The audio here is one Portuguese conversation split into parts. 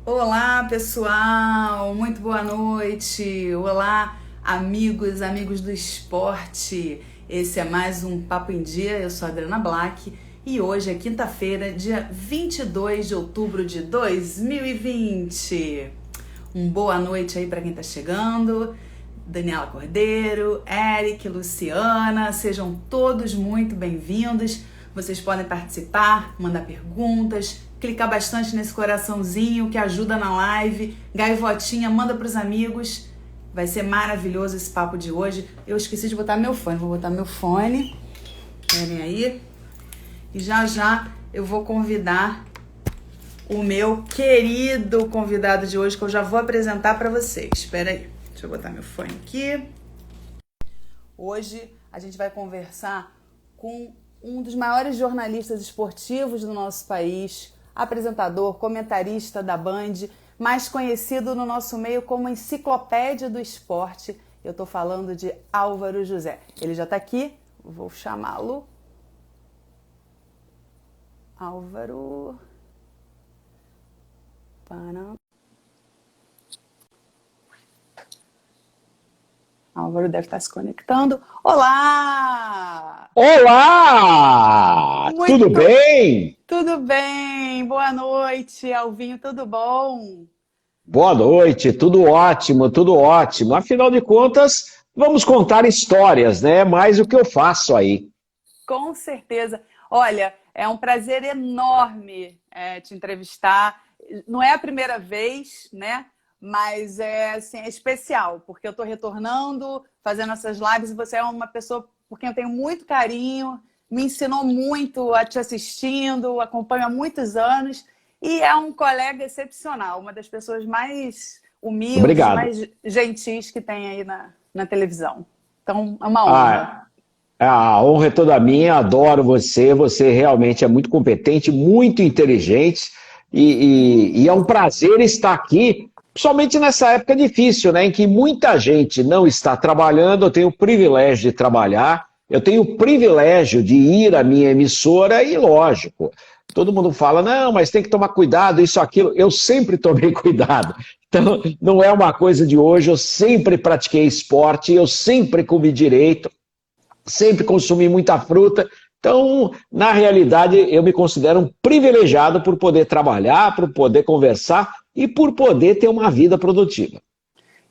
Olá, pessoal! Muito boa noite! Olá, amigos do esporte! Esse é mais um Papo em Dia. Eu sou a Adriana Black e hoje é quinta-feira, dia 22 de outubro de 2020. Boa noite aí para quem tá chegando. Daniela Cordeiro, Eric, Luciana, sejam todos muito bem-vindos. Vocês podem participar, mandar perguntas, clicar bastante nesse coraçãozinho que ajuda na live, gaivotinha, manda para os amigos. Vai ser maravilhoso esse papo de hoje. Eu esqueci de botar meu fone, vou botar meu fone. Querem aí? E já eu vou convidar o meu querido convidado de hoje, que eu já vou apresentar para vocês. Espera aí, deixa eu botar meu fone aqui. Hoje a gente vai conversar com um dos maiores jornalistas esportivos do nosso país, apresentador, comentarista da Band, mais conhecido no nosso meio como Enciclopédia do Esporte. Eu estou falando de Álvaro José. Ele já está aqui, vou chamá-lo. Álvaro... Álvaro deve estar se conectando. Olá! Olá! Tudo bem? Tudo bem, boa noite, Alvinho, tudo bom? Boa noite, tudo ótimo, tudo ótimo. Afinal de contas, vamos contar histórias, né? Mais o que eu faço aí. Com certeza. Olha, é um prazer enorme te entrevistar. Não é a primeira vez, né? Mas assim, é especial, porque eu estou retornando, fazendo essas lives, e você é uma pessoa por quem eu tenho muito carinho, me ensinou muito a te assistindo, acompanho há muitos anos, e é um colega excepcional, uma das pessoas mais humildes, Obrigado. mais gentis que tem aí na televisão. Então, é uma honra. A honra é toda minha, adoro você, você realmente é muito competente, muito inteligente, e é um prazer estar aqui, principalmente nessa época difícil, né, em que muita gente não está trabalhando. Eu tenho o privilégio de trabalhar, eu tenho o privilégio de ir à minha emissora e, lógico, todo mundo fala, não, mas tem que tomar cuidado, isso, aquilo. Eu sempre tomei cuidado. Então, não é uma coisa de hoje, eu sempre pratiquei esporte, eu sempre comi direito, sempre consumi muita fruta. Então, na realidade, eu me considero um privilegiado por poder trabalhar, por poder conversar e por poder ter uma vida produtiva.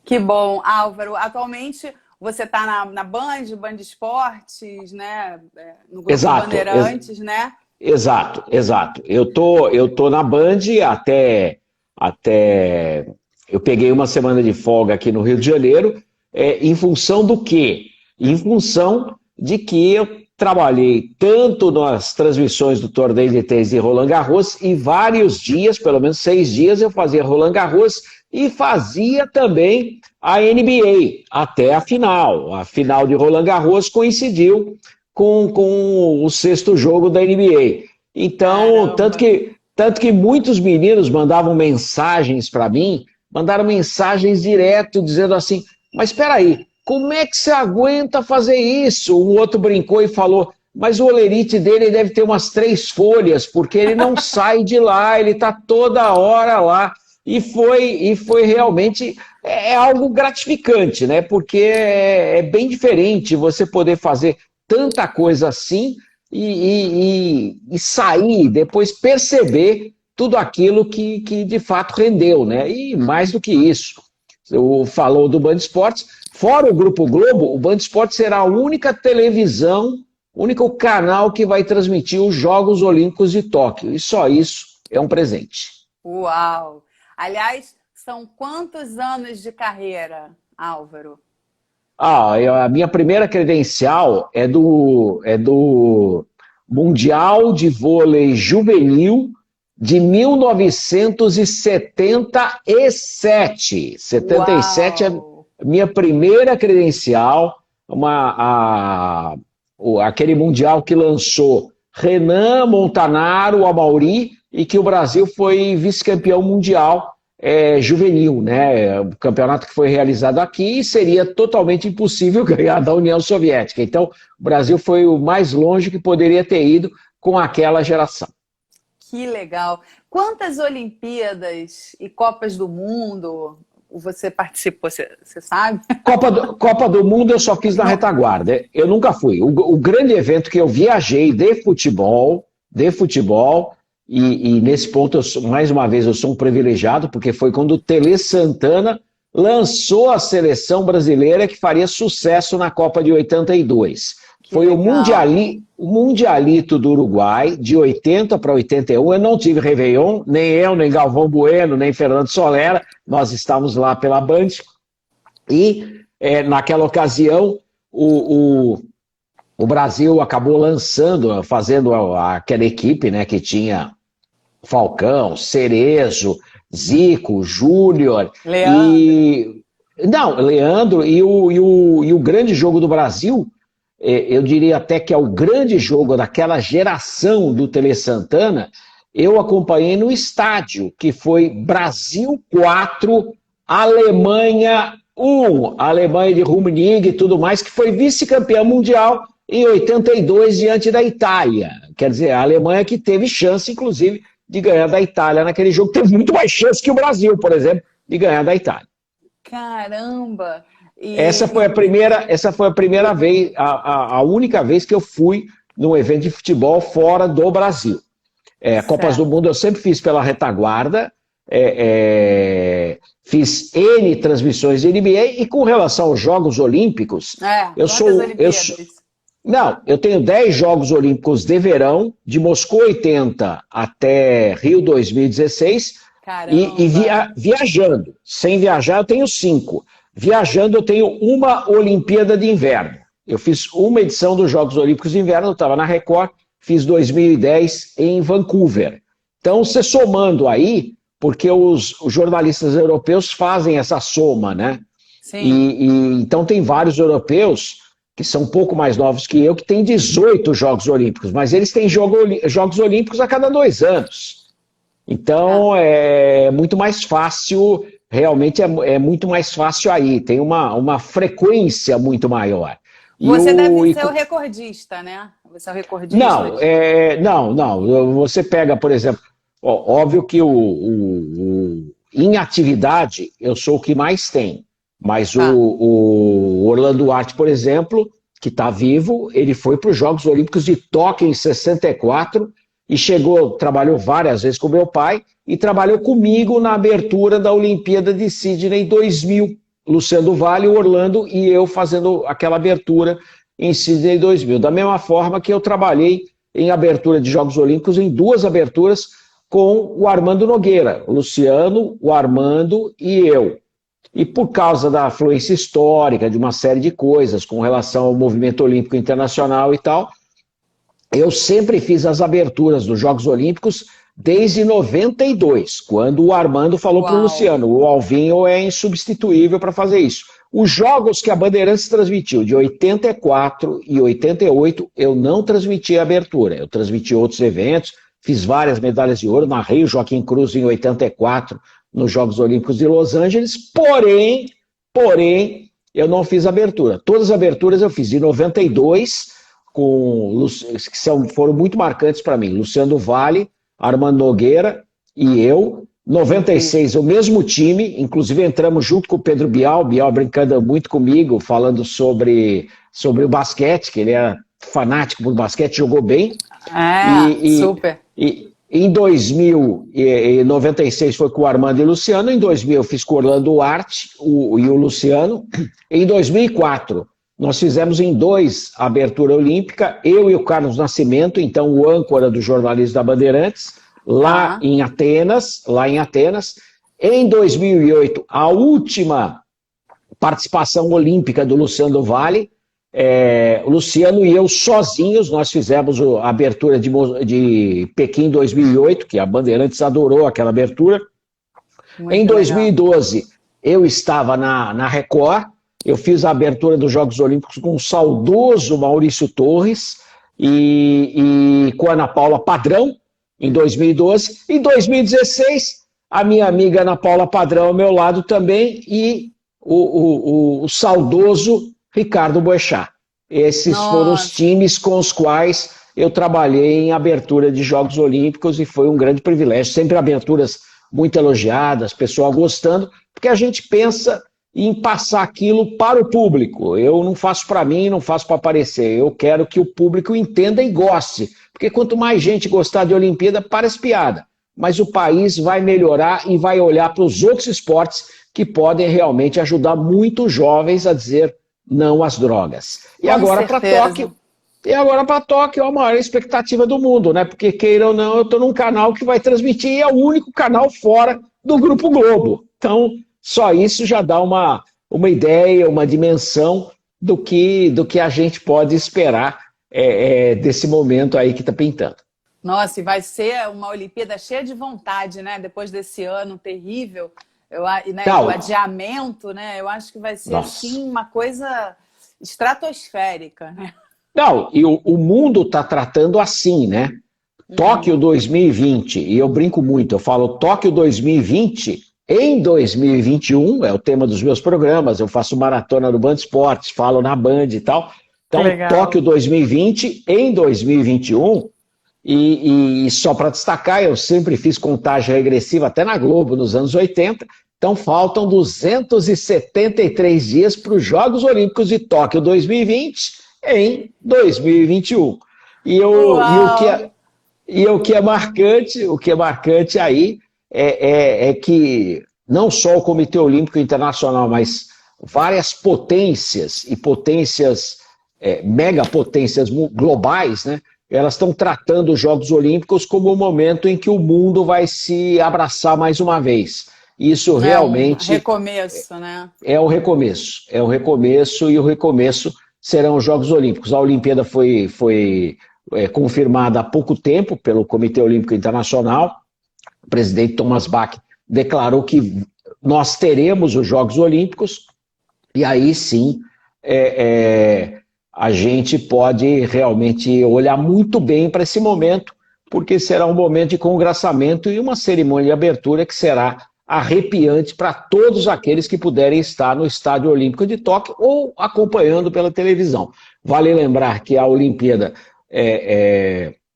Que bom, Álvaro. Atualmente você está na Band Esportes, né? No Grupo Bandeirantes, né? Exato. Eu tô na Band até eu peguei uma semana de folga aqui no Rio de Janeiro, em função do quê? Em função de que eu trabalhei tanto nas transmissões do torneio de tênis de Roland Garros, e vários dias, pelo menos 6 dias, eu fazia Roland Garros e fazia também a NBA, até a final. A final de Roland Garros coincidiu com o 6º jogo da NBA. Então, tanto que muitos meninos mandavam mensagens para mim, mandaram mensagens direto dizendo assim, mas espera aí, como é que você aguenta fazer isso? Um outro brincou e falou, mas o olerite dele deve ter umas 3 folhas, porque ele não sai de lá, ele está toda hora lá. E foi realmente algo gratificante, né? Porque é bem diferente você poder fazer tanta coisa assim e sair, depois perceber tudo aquilo que de fato rendeu, né? E mais do que isso, falou do Band Esportes, fora o Grupo Globo, o Band Esportes será a única televisão, único canal que vai transmitir os Jogos Olímpicos de Tóquio. E só isso é um presente. Uau! Aliás, são quantos anos de carreira, Álvaro? A minha primeira credencial é do Mundial de Vôlei Juvenil de 1977. 77 é a minha primeira credencial, aquele Mundial que lançou Renan, Montanaro, Amauri, e que o Brasil foi vice-campeão mundial juvenil, né? O campeonato que foi realizado aqui, seria totalmente impossível ganhar da União Soviética. Então, o Brasil foi o mais longe que poderia ter ido com aquela geração. Que legal. Quantas Olimpíadas e Copas do Mundo você participou, você sabe? Copa do Mundo eu só fiz na retaguarda. Eu nunca fui. O grande evento que eu viajei de futebol, e nesse ponto, mais uma vez, eu sou um privilegiado, porque foi quando o Tele Santana lançou a seleção brasileira que faria sucesso na Copa de 82. Foi o Mundialito do Uruguai, de 80 para 81. Eu não tive Réveillon, nem eu, nem Galvão Bueno, nem Fernando Solera. Nós estávamos lá pela Band. E, naquela ocasião, o Brasil acabou fazendo aquela equipe, né, que tinha Falcão, Cerezo, Zico, Júnior. Leandro. E o grande jogo do Brasil, eu diria até que é o grande jogo daquela geração do Tele Santana, eu acompanhei no estádio, que foi Brasil 4, Alemanha 1, Alemanha de Rummenigge e tudo mais, que foi vice-campeã mundial em 82 diante da Itália. Quer dizer, a Alemanha que teve chance, inclusive, de ganhar da Itália naquele jogo, teve muito mais chance que o Brasil, por exemplo, de ganhar da Itália. Caramba! Essa foi a primeira vez, a única vez que eu fui num evento de futebol fora do Brasil. Copas do Mundo eu sempre fiz pela retaguarda, fiz N transmissões de NBA, e com relação aos Jogos Olímpicos, eu tenho 10 Jogos Olímpicos de verão, de Moscou 80 até Rio 2016, e viajando. Sem viajar eu tenho 5. Viajando, eu tenho uma Olimpíada de Inverno. Eu fiz uma edição dos Jogos Olímpicos de Inverno, eu estava na Record, fiz 2010 em Vancouver. Então, você somando aí, porque os jornalistas europeus fazem essa soma, né? Sim. Então, tem vários europeus que são um pouco mais novos que eu, que têm 18 Jogos Olímpicos, mas eles têm Jogos Olímpicos a cada 2 anos. Então, é muito mais fácil... Realmente é muito mais fácil aí, tem uma frequência muito maior. Você deve ser o recordista, né? Você é o recordista? Não. Você pega, por exemplo, óbvio que em atividade eu sou o que mais tem, mas o Orlando Duarte, por exemplo, que está vivo, ele foi para os Jogos Olímpicos de Tóquio em 64 e trabalhou várias vezes com meu pai, e trabalhou comigo na abertura da Olimpíada de Sydney 2000. Luciano do Vale, Orlando e eu fazendo aquela abertura em Sydney 2000. Da mesma forma que eu trabalhei em abertura de Jogos Olímpicos, em 2 aberturas com o Armando Nogueira. O Luciano, o Armando e eu. E por causa da afluência histórica, de uma série de coisas com relação ao movimento olímpico internacional e tal, eu sempre fiz as aberturas dos Jogos Olímpicos desde 92, quando o Armando falou para o Luciano, o Alvinho é insubstituível para fazer isso. Os jogos que a Bandeirantes transmitiu, de 84 e 88, eu não transmiti a abertura, eu transmiti outros eventos, fiz várias medalhas de ouro, narrei o Joaquim Cruz em 84, nos Jogos Olímpicos de Los Angeles, porém, eu não fiz abertura. Todas as aberturas eu fiz de 92, que foram muito marcantes para mim, Luciano do Vale, Armando Nogueira e eu. 96, o mesmo time, inclusive entramos junto com o Pedro Bial brincando muito comigo, falando sobre o basquete, que ele é fanático por basquete, jogou bem. Super. E em 2000, em 96 foi com o Armando e o Luciano, em 2000 eu fiz com o Orlando Duarte e o Luciano. Em 2004, nós fizemos em 2 a abertura olímpica, eu e o Carlos Nascimento, então o âncora do jornalismo da Bandeirantes, lá em Atenas. Em 2008, a última participação olímpica do Luciano do Vale, o Luciano e eu sozinhos, nós fizemos a abertura de Pequim 2008, que a Bandeirantes adorou aquela abertura. Em 2012, eu estava na Record, eu fiz a abertura dos Jogos Olímpicos com o saudoso Maurício Torres e com a Ana Paula Padrão, em 2012. Em 2016, a minha amiga Ana Paula Padrão ao meu lado também e o saudoso Ricardo Boechat. Esses foram os times com os quais eu trabalhei em abertura de Jogos Olímpicos e foi um grande privilégio. Sempre aberturas muito elogiadas, pessoal gostando, porque a gente pensa em passar aquilo para o público. Eu não faço para mim, não faço para aparecer. Eu quero que o público entenda e goste, porque quanto mais gente gostar de Olimpíada, parece piada. Mas o país vai melhorar e vai olhar para os outros esportes que podem realmente ajudar muitos jovens a dizer não às drogas. E agora para Tóquio. E agora para Tóquio é a maior expectativa do mundo, né? Porque, queira ou não, eu estou num canal que vai transmitir, e é o único canal fora do Grupo Globo. Então, só isso já dá uma ideia, uma dimensão do que a gente pode esperar desse momento aí que está pintando. Nossa, e vai ser uma Olimpíada cheia de vontade, né? Depois desse ano terrível, o adiamento, né? Eu acho que vai ser, assim, uma coisa estratosférica, né? Não, e o mundo está tratando assim, né? Tóquio 2020, e eu brinco muito, eu falo Tóquio 2020 em 2021, é o tema dos meus programas, eu faço maratona no Band Esportes, falo na Band e tal. Então, Tóquio 2020 em 2021, e só para destacar, eu sempre fiz contagem regressiva até na Globo nos anos 80, então faltam 273 dias para os Jogos Olímpicos de Tóquio 2020 em 2021. E o que é marcante aí é que não só o Comitê Olímpico Internacional, mas várias potências e potências, megapotências globais, né? Elas estão tratando os Jogos Olímpicos como o momento em que o mundo vai se abraçar mais uma vez. Isso realmente... É um recomeço, né? É um recomeço, e o recomeço serão os Jogos Olímpicos. A Olimpíada foi confirmada há pouco tempo pelo Comitê Olímpico Internacional. O presidente Thomas Bach declarou que nós teremos os Jogos Olímpicos, e aí sim a gente pode realmente olhar muito bem para esse momento, porque será um momento de congraçamento e uma cerimônia de abertura que será arrepiante para todos aqueles que puderem estar no Estádio Olímpico de Tóquio ou acompanhando pela televisão. Vale lembrar que a Olimpíada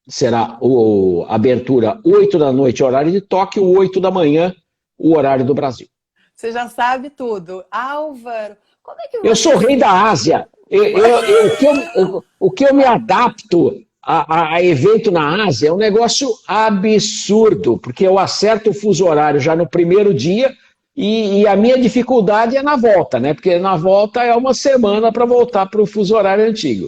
será a abertura 8 da noite, horário de Tóquio, 8 da manhã, o horário do Brasil. Você já sabe tudo. Álvaro, como é que você... Eu sou rei da Ásia. O que eu me adapto a evento na Ásia é um negócio absurdo, porque eu acerto o fuso horário já no primeiro dia e a minha dificuldade é na volta, né? Porque na volta é uma semana para voltar para o fuso horário antigo.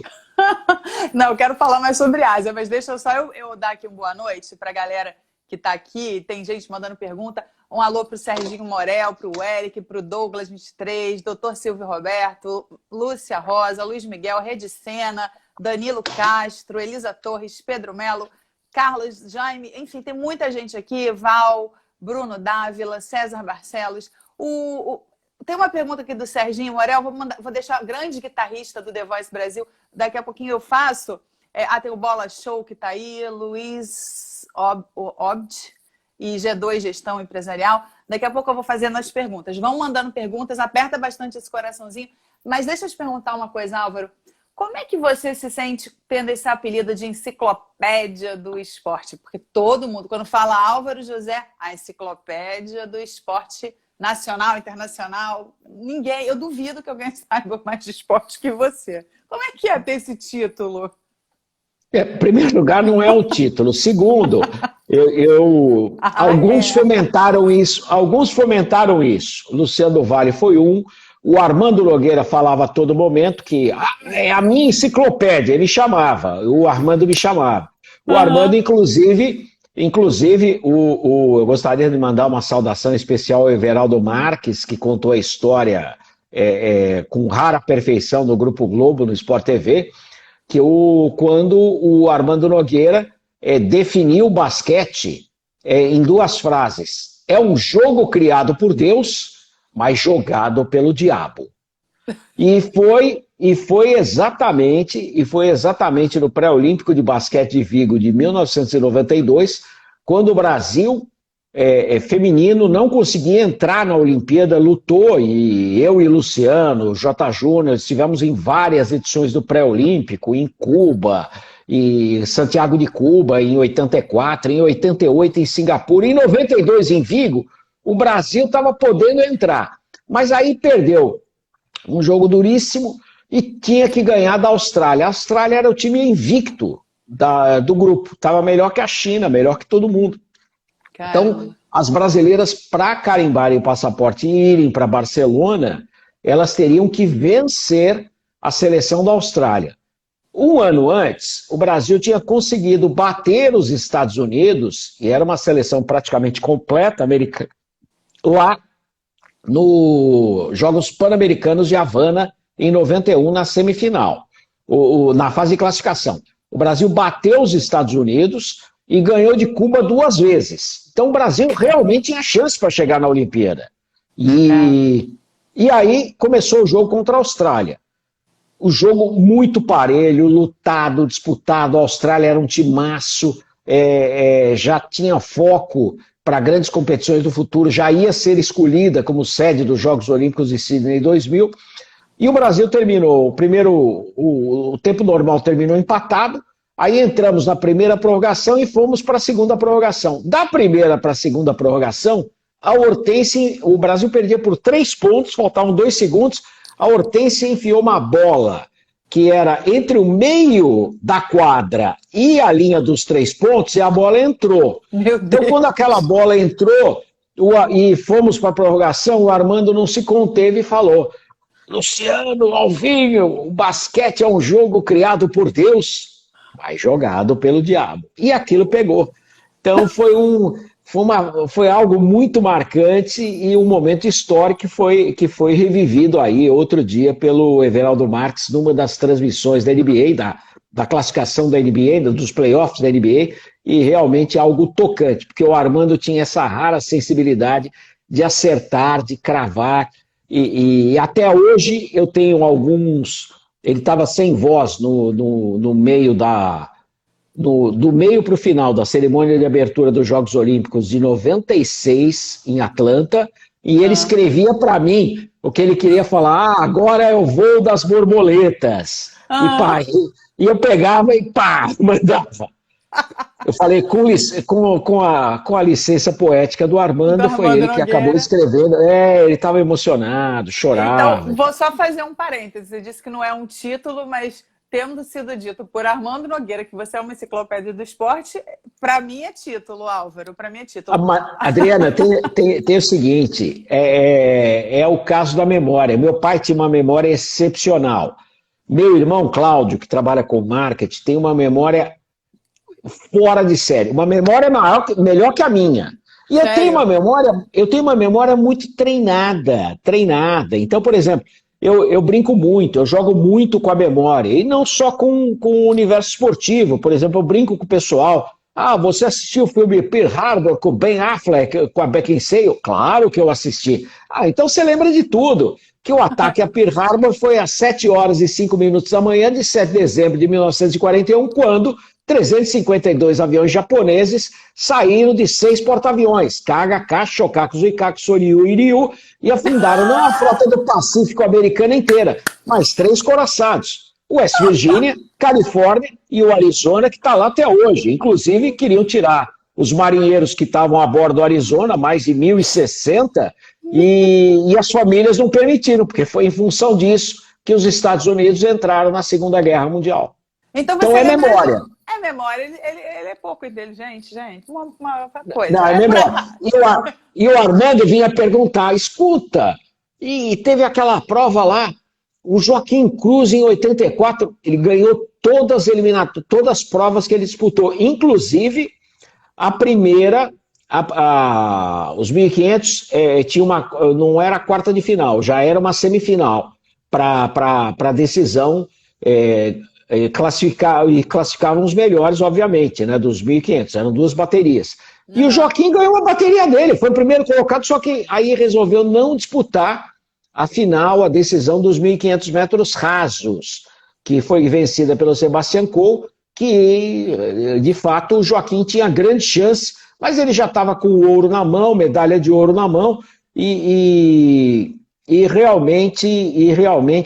Não, eu quero falar mais sobre a Ásia, mas deixa só eu dar aqui uma boa noite para a galera que está aqui. Tem gente mandando pergunta. Um alô para o Serginho Morel, para o Eric, para o Douglas 23, Dr. Silvio Roberto, Lúcia Rosa, Luiz Miguel, Redicena, Danilo Castro, Elisa Torres, Pedro Melo, Carlos, Jaime, enfim, tem muita gente aqui, Val, Bruno Dávila, César Barcelos. Tem uma pergunta aqui do Serginho Morel, vou deixar, grande guitarrista do The Voice Brasil, daqui a pouquinho eu faço. Tem o Bola Show que está aí, Luiz Obd e G2 Gestão Empresarial. Daqui a pouco eu vou fazendo as perguntas. Vão mandando perguntas, aperta bastante esse coraçãozinho. Mas deixa eu te perguntar uma coisa, Álvaro. Como é que você se sente tendo esse apelido de enciclopédia do esporte? Porque todo mundo, quando fala Álvaro José, a enciclopédia do esporte nacional, internacional, ninguém, eu duvido que alguém saiba mais de esporte que você. Como é que é ter esse título? Em primeiro lugar, não é um título. Segundo, alguns fomentaram isso. Luciano do Vale foi um. O Armando Nogueira falava a todo momento que é a minha enciclopédia, ele chamava, o Armando me chamava. O Armando, inclusive eu gostaria de mandar uma saudação especial ao Everaldo Marques, que contou a história com rara perfeição no Grupo Globo, no Sport TV, que quando o Armando Nogueira definiu o basquete em duas frases. É um jogo criado por Deus, mas jogado pelo diabo. E foi exatamente no pré-olímpico de basquete de Vigo de 1992, quando o Brasil feminino não conseguia entrar na Olimpíada, lutou, e eu e Luciano, J. Júnior, estivemos em várias edições do pré-olímpico, em Cuba, em Santiago de Cuba, em 84, em 88 em Singapura, em 92 em Vigo, o Brasil estava podendo entrar. Mas aí perdeu um jogo duríssimo e tinha que ganhar da Austrália. A Austrália era o time invicto do grupo, estava melhor que a China, melhor que todo mundo. Caramba. Então, as brasileiras, para carimbarem o passaporte e irem para Barcelona, elas teriam que vencer a seleção da Austrália. Um ano antes, o Brasil tinha conseguido bater os Estados Unidos, e era uma seleção praticamente completa americana, lá nos Jogos Pan-Americanos de Havana, em 91, na semifinal, na fase de classificação. O Brasil bateu os Estados Unidos e ganhou de Cuba 2 vezes. Então o Brasil realmente tinha chance para chegar na Olimpíada. E aí começou o jogo contra a Austrália. O jogo muito parelho, lutado, disputado. A Austrália era um timaço, já tinha foco para grandes competições do futuro, já ia ser escolhida como sede dos Jogos Olímpicos de Sydney 2000. E o Brasil terminou, o tempo normal terminou empatado, aí entramos na primeira prorrogação e fomos para a segunda prorrogação. Da primeira para a segunda prorrogação, a Hortência, o Brasil perdia por 3 pontos, faltavam 2 segundos, a Hortência enfiou uma bola que era entre o meio da quadra e a linha dos 3 pontos, e a bola entrou. Então, quando aquela bola entrou e fomos para a prorrogação, o Armando não se conteve e falou: Luciano, Alvinho, o basquete é um jogo criado por Deus, mas jogado pelo diabo. E aquilo pegou. Então foi algo muito marcante e um momento histórico que foi revivido aí outro dia pelo Everaldo Marques numa das transmissões da NBA, da classificação da NBA, dos playoffs da NBA, e realmente algo tocante, porque o Armando tinha essa rara sensibilidade de acertar, de cravar, e até hoje eu tenho alguns... Ele estava sem voz no meio do meio para o final da cerimônia de abertura dos Jogos Olímpicos de 96, em Atlanta, e ele escrevia para mim o que ele queria falar: agora é o voo das borboletas. E eu pegava e mandava. Eu falei com a licença poética do Armando, foi ele que acabou escrevendo. Ele estava emocionado, chorava. Então, vou só fazer um parêntese. Você disse que não é um título, mas tendo sido dito por Armando Nogueira que você é uma enciclopédia do esporte, para mim é título, Álvaro, para mim é título. Adriana, tem o seguinte, é o caso da memória. Meu pai tinha uma memória excepcional. Meu irmão Cláudio, que trabalha com marketing, tem uma memória fora de série, uma memória melhor que a minha. E eu tenho uma memória muito treinada. Então, por exemplo, eu brinco muito, eu jogo muito com a memória, e não só com o universo esportivo. Por exemplo, eu brinco com o pessoal: você assistiu o filme Pearl Harbor com Ben Affleck, com a Beckinsale? Claro que eu assisti. Então você lembra de tudo, que o ataque a Pearl Harbor foi às 7 horas e 5 minutos da manhã de 7 de dezembro de 1941, quando 352 aviões japoneses saíram de 6 porta-aviões, KHK, Shokaku, Zuikaku, Soryu e Ryu, e afundaram não a frota do Pacífico americana inteira, mas 3 coraçados: West Virginia, Califórnia e o Arizona, que está lá até hoje. Inclusive, queriam tirar os marinheiros que estavam a bordo do Arizona, mais de 1.060, e as famílias não permitiram, porque foi em função disso que os Estados Unidos entraram na Segunda Guerra Mundial. Então é memória. É memória, ele é pouco inteligente, gente. Uma coisa. Não, é memória. E o Armando vinha perguntar: escuta, e teve aquela prova lá, o Joaquim Cruz, em 84, ele ganhou todas as provas que ele disputou, inclusive a primeira, os 1.500, não era a quarta de final, já era uma semifinal para a decisão. Classificavam os melhores, obviamente, né, dos 1.500, eram 2 baterias. E o Joaquim ganhou a bateria dele, foi o primeiro colocado, só que aí resolveu não disputar a final, a decisão dos 1.500 metros rasos, que foi vencida pelo Sebastian Coe, que, de fato, o Joaquim tinha grande chance, mas ele já estava com o ouro na mão, medalha de ouro na mão, e realmente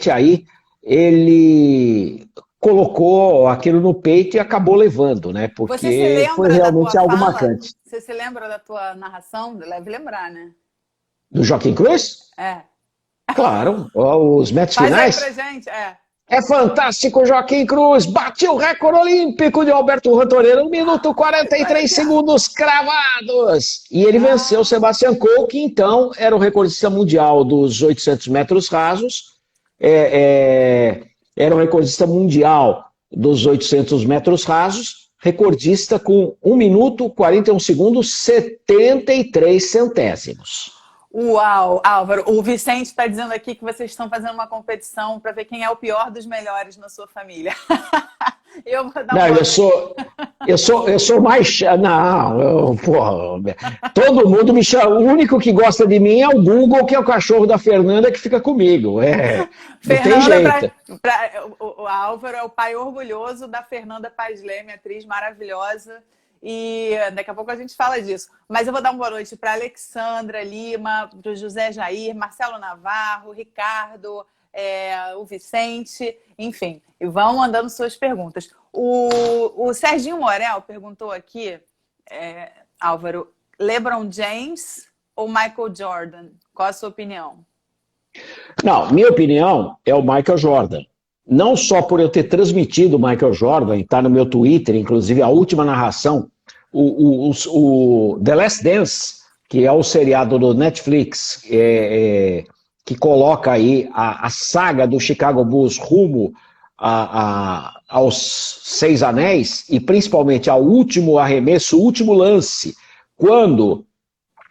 aí ele colocou aquilo no peito e acabou levando, né? Porque foi realmente algo marcante. Você se lembra da tua narração? Deve lembrar, né? Do Joaquim Cruz? É. Claro, os metros finais. Faz aí pra gente, É fantástico, Joaquim Cruz, bateu o recorde olímpico de Alberto Rantoreira, 1 minuto 43 segundos cravados. E ele venceu o Sebastian Coe, que então era o recordista mundial dos 800 metros rasos. Era o recordista mundial dos 800 metros rasos, recordista com 1 minuto 41 segundos 73 centésimos. Uau, Álvaro, o Vicente está dizendo aqui que vocês estão fazendo uma competição para ver quem é o pior dos melhores na sua família. Eu vou dar não, eu sou mais... Não, porra, todo mundo me chama... O único que gosta de mim é o Google, que é o cachorro da Fernanda, que fica comigo. Não tem jeito. O Álvaro é o pai orgulhoso da Fernanda Paes Leme, atriz maravilhosa. E daqui a pouco a gente fala disso. Mas eu vou dar uma boa noite para Alexandra Lima, para o José Jair, Marcelo Navarro, Ricardo, o Vicente, enfim. E vão mandando suas perguntas. O Serginho Morel perguntou aqui, Álvaro, LeBron James ou Michael Jordan? Qual a sua opinião? Não, minha opinião é o Michael Jordan. Não só por eu ter transmitido o Michael Jordan, está no meu Twitter, inclusive a última narração, o The Last Dance, que é o seriado do Netflix, que coloca aí a saga do Chicago Bulls rumo aos 6 anéis, e principalmente ao último arremesso, o último lance, quando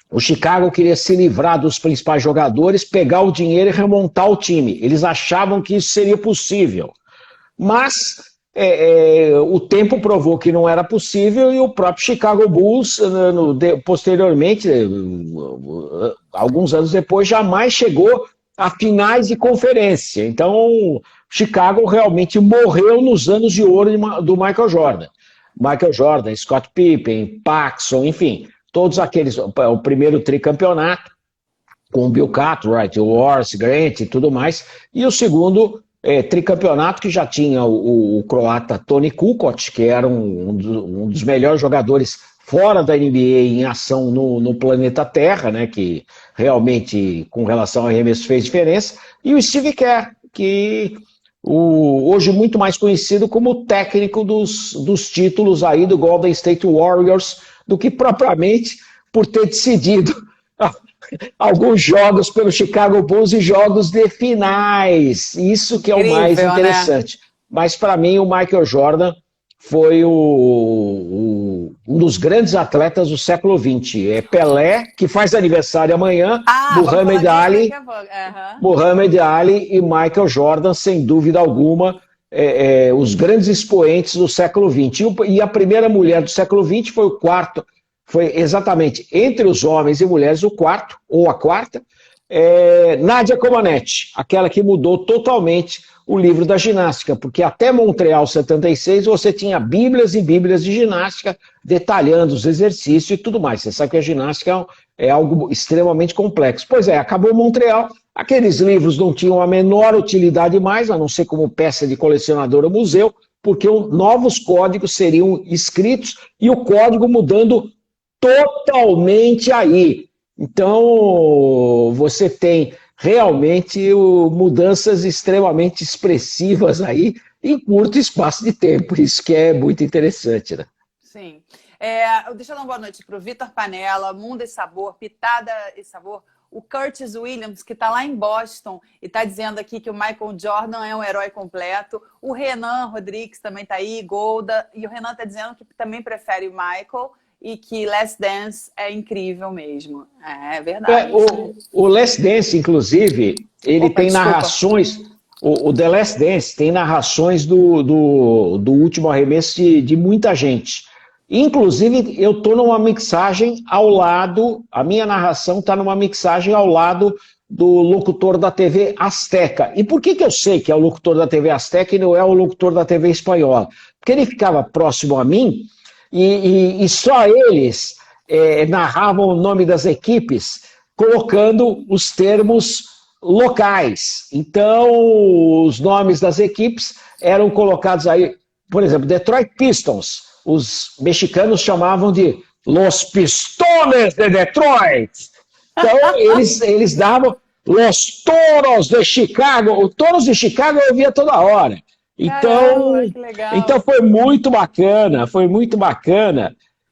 o Chicago queria se livrar dos principais jogadores, pegar o dinheiro e remontar o time. Eles achavam que isso seria possível. Mas o tempo provou que não era possível e o próprio Chicago Bulls, posteriormente, alguns anos depois, jamais chegou a finais de conferência. Então, Chicago realmente morreu nos anos de ouro do Michael Jordan. Michael Jordan, Scott Pippen, Paxson, enfim... Todos aqueles, o primeiro tricampeonato, com o Bill Cartwright, o Horace Grant e tudo mais, e o segundo tricampeonato que já tinha o croata Tony Kukoc, que era um dos melhores jogadores fora da NBA em ação no planeta Terra, né, que realmente, com relação ao arremesso, fez diferença, e o Steve Kerr, que hoje muito mais conhecido como técnico dos títulos aí do Golden State Warriors, do que propriamente por ter decidido alguns jogos pelo Chicago Bulls e jogos de finais. Isso que é o mais interessante. Né? Mas para mim o Michael Jordan foi um dos grandes atletas do século XX. É Pelé, que faz aniversário amanhã, Muhammad Ali e Michael Jordan, sem dúvida alguma, os grandes expoentes do século XX. E a primeira mulher do século XX foi o quarto, foi exatamente entre os homens e mulheres o quarto, ou a quarta, Nadia Comaneci, aquela que mudou totalmente o livro da ginástica, porque até Montreal 76 você tinha bíblias e bíblias de ginástica detalhando os exercícios e tudo mais. Você sabe que a ginástica é algo extremamente complexo. Pois acabou Montreal, aqueles livros não tinham a menor utilidade mais, a não ser como peça de colecionador ou museu, porque novos códigos seriam escritos e o código mudando totalmente aí. Então, você tem realmente mudanças extremamente expressivas aí em curto espaço de tempo. Isso que é muito interessante, né? Sim. Deixa eu dar uma boa noite para o Vitor Panella, Mundo e Sabor, Pitada e Sabor. O Curtis Williams, que está lá em Boston e está dizendo aqui que o Michael Jordan é um herói completo. O Renan Rodrigues também está aí, Golda. E o Renan está dizendo que também prefere o Michael e que Last Dance é incrível mesmo. É verdade. O Last Dance, inclusive, ele tem narrações... O The Last Dance tem narrações do último arremesso de muita gente. Inclusive, eu estou numa mixagem ao lado, a minha narração está numa mixagem ao lado do locutor da TV Azteca. E por que eu sei que é o locutor da TV Azteca e não é o locutor da TV espanhola? Porque ele ficava próximo a mim e só eles narravam o nome das equipes colocando os termos locais. Então, os nomes das equipes eram colocados aí, por exemplo, Detroit Pistons, os mexicanos chamavam de Los Pistones de Detroit. Então, eles davam Los Toros de Chicago. O Toros de Chicago eu via toda hora. Então, Caramba, que legal. então foi muito bacana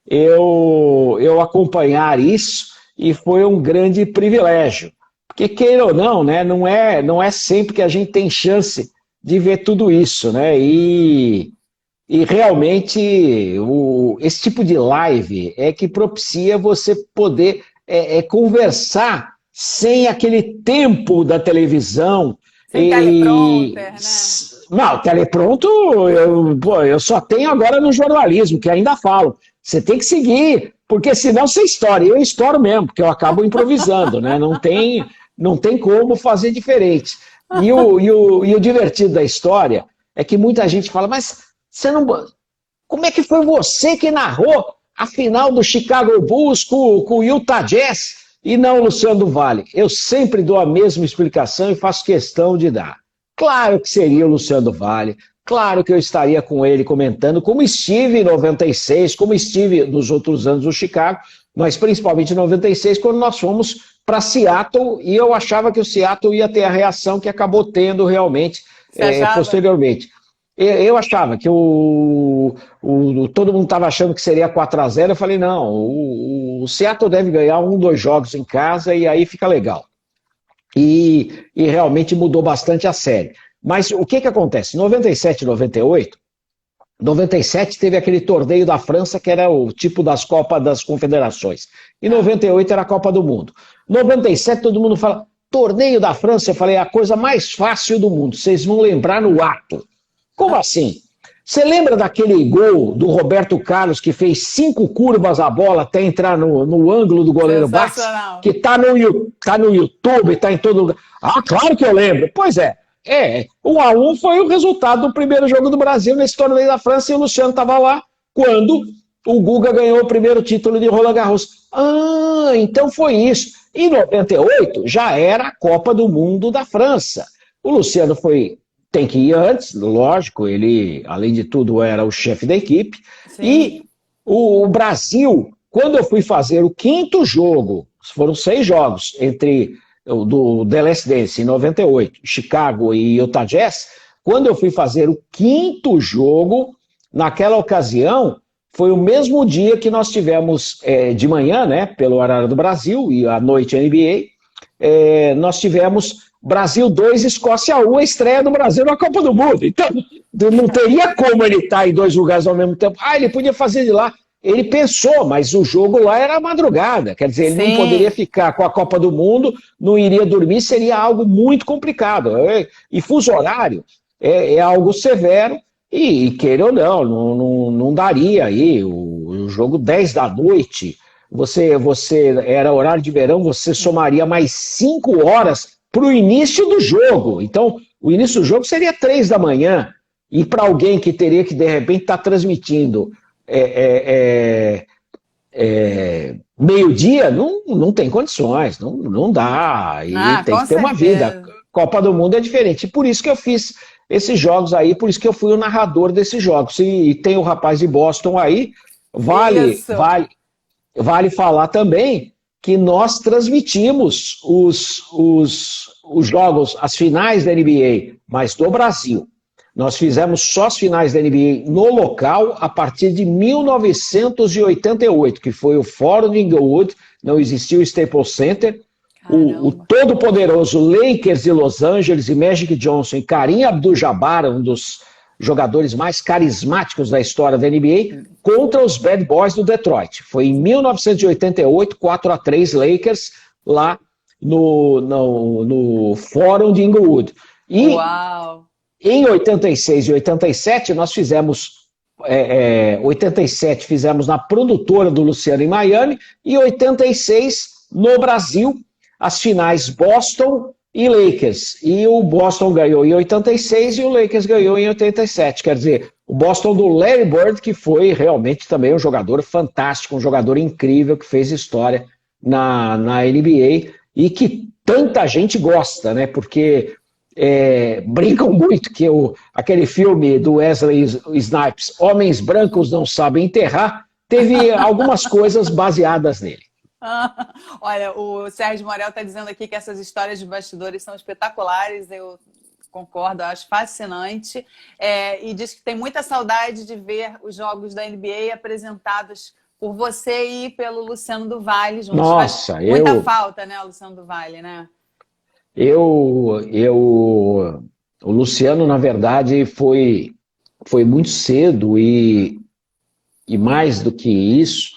eu acompanhar isso e foi um grande privilégio. Porque, queira ou não, né, não é sempre que a gente tem chance de ver tudo isso, né? E realmente esse tipo de live é que propicia você poder conversar sem aquele tempo da televisão. Sem teleprompter, né? Não, telepronto eu só tenho agora no jornalismo, que ainda falo. Você tem que seguir, porque senão você estoura. Eu estouro mesmo, porque eu acabo improvisando, né? Não tem como fazer diferente. E o divertido da história é que muita gente fala, mas você não... Como é que foi você que narrou a final do Chicago Bulls com o Utah Jazz e não o Luciano do Vale? Eu sempre dou a mesma explicação e faço questão de dar. Claro que seria o Luciano do Vale, claro que eu estaria com ele comentando, como estive em 96, como estive nos outros anos do Chicago, mas principalmente em 96, quando nós fomos para Seattle, e eu achava que o Seattle ia ter a reação que acabou tendo realmente posteriormente. Eu achava que todo mundo estava achando que seria 4-0, eu falei, não, o Seattle deve ganhar 1, 2 jogos em casa e aí fica legal. E realmente mudou bastante a série. Mas o que acontece? Em 97 e 98, 97 teve aquele torneio da França que era o tipo das Copas das Confederações. E 98 era a Copa do Mundo. 97 todo mundo fala, torneio da França, eu falei, é a coisa mais fácil do mundo, vocês vão lembrar no ato. Como assim? Você lembra daquele gol do Roberto Carlos que fez 5 curvas a bola até entrar no ângulo do goleiro Bax? Que tá no YouTube, tá em todo lugar. Ah, claro que eu lembro. Pois é. 1-1 foi o resultado do primeiro jogo do Brasil nesse torneio da França e o Luciano estava lá quando o Guga ganhou o primeiro título de Roland Garros. Ah, então foi isso. Em 98 já era a Copa do Mundo da França. O Luciano tem que ir antes, lógico, ele, além de tudo, era o chefe da equipe. Sim. E o Brasil, quando eu fui fazer o 5º jogo, foram 6 jogos, entre do The Last Dance, em 98, Chicago e Utah Jazz, quando eu fui fazer o 5º jogo, naquela ocasião, foi o mesmo dia que nós tivemos de manhã, né, pelo horário do Brasil, e à noite NBA, nós tivemos Brasil 2, Escócia 1, a estreia do Brasil na Copa do Mundo. Então, não teria como ele estar em 2 lugares ao mesmo tempo. Ah, ele podia fazer de lá. Ele pensou, mas o jogo lá era madrugada. Quer dizer, ele não poderia ficar com a Copa do Mundo, não iria dormir, seria algo muito complicado. E fuso horário é algo severo, e queira ou não daria aí. O jogo 10 da noite, você era horário de verão, você somaria mais 5 horas para o início do jogo. Então, o início do jogo seria 3 da manhã, e para alguém que teria que, de repente, estar transmitindo meio-dia, não tem condições, não dá, e tem que ter uma vida. Copa do Mundo é diferente, e por isso que eu fiz esses jogos aí, por isso que eu fui o narrador desses jogos. E tem o rapaz de Boston aí, vale falar também que nós transmitimos os jogos, as finais da NBA, mas do Brasil. Nós fizemos só as finais da NBA no local a partir de 1988, que foi o Fórum de Inglewood, não existia o Staples Center. O todo-poderoso Lakers de Los Angeles e Magic Johnson e Kareem Abdul-Jabbar, um dos jogadores mais carismáticos da história da NBA, contra os Bad Boys do Detroit. Foi em 1988, 4-3 Lakers, lá no Fórum de Inglewood. E em 86 e 87, nós fizemos... 87 fizemos na produtora do Luciano em Miami, e 86 no Brasil, as finais Boston e Lakers. E o Boston ganhou em 86 e o Lakers ganhou em 87. Quer dizer, o Boston do Larry Bird, que foi realmente também um jogador fantástico, um jogador incrível, que fez história na NBA e que tanta gente gosta, né? Porque brincam muito que aquele filme do Wesley Snipes, Homens Brancos Não Sabem Enterrar, teve algumas coisas baseadas nele. Olha, o Sérgio Morel está dizendo aqui que essas histórias de bastidores são espetaculares, eu concordo, eu acho fascinante, e diz que tem muita saudade de ver os jogos da NBA apresentados por você e pelo Luciano do Vale juntos. Nossa, faz muita falta, né, o Luciano do Vale, né? O Luciano, na verdade, foi muito cedo e mais do que isso,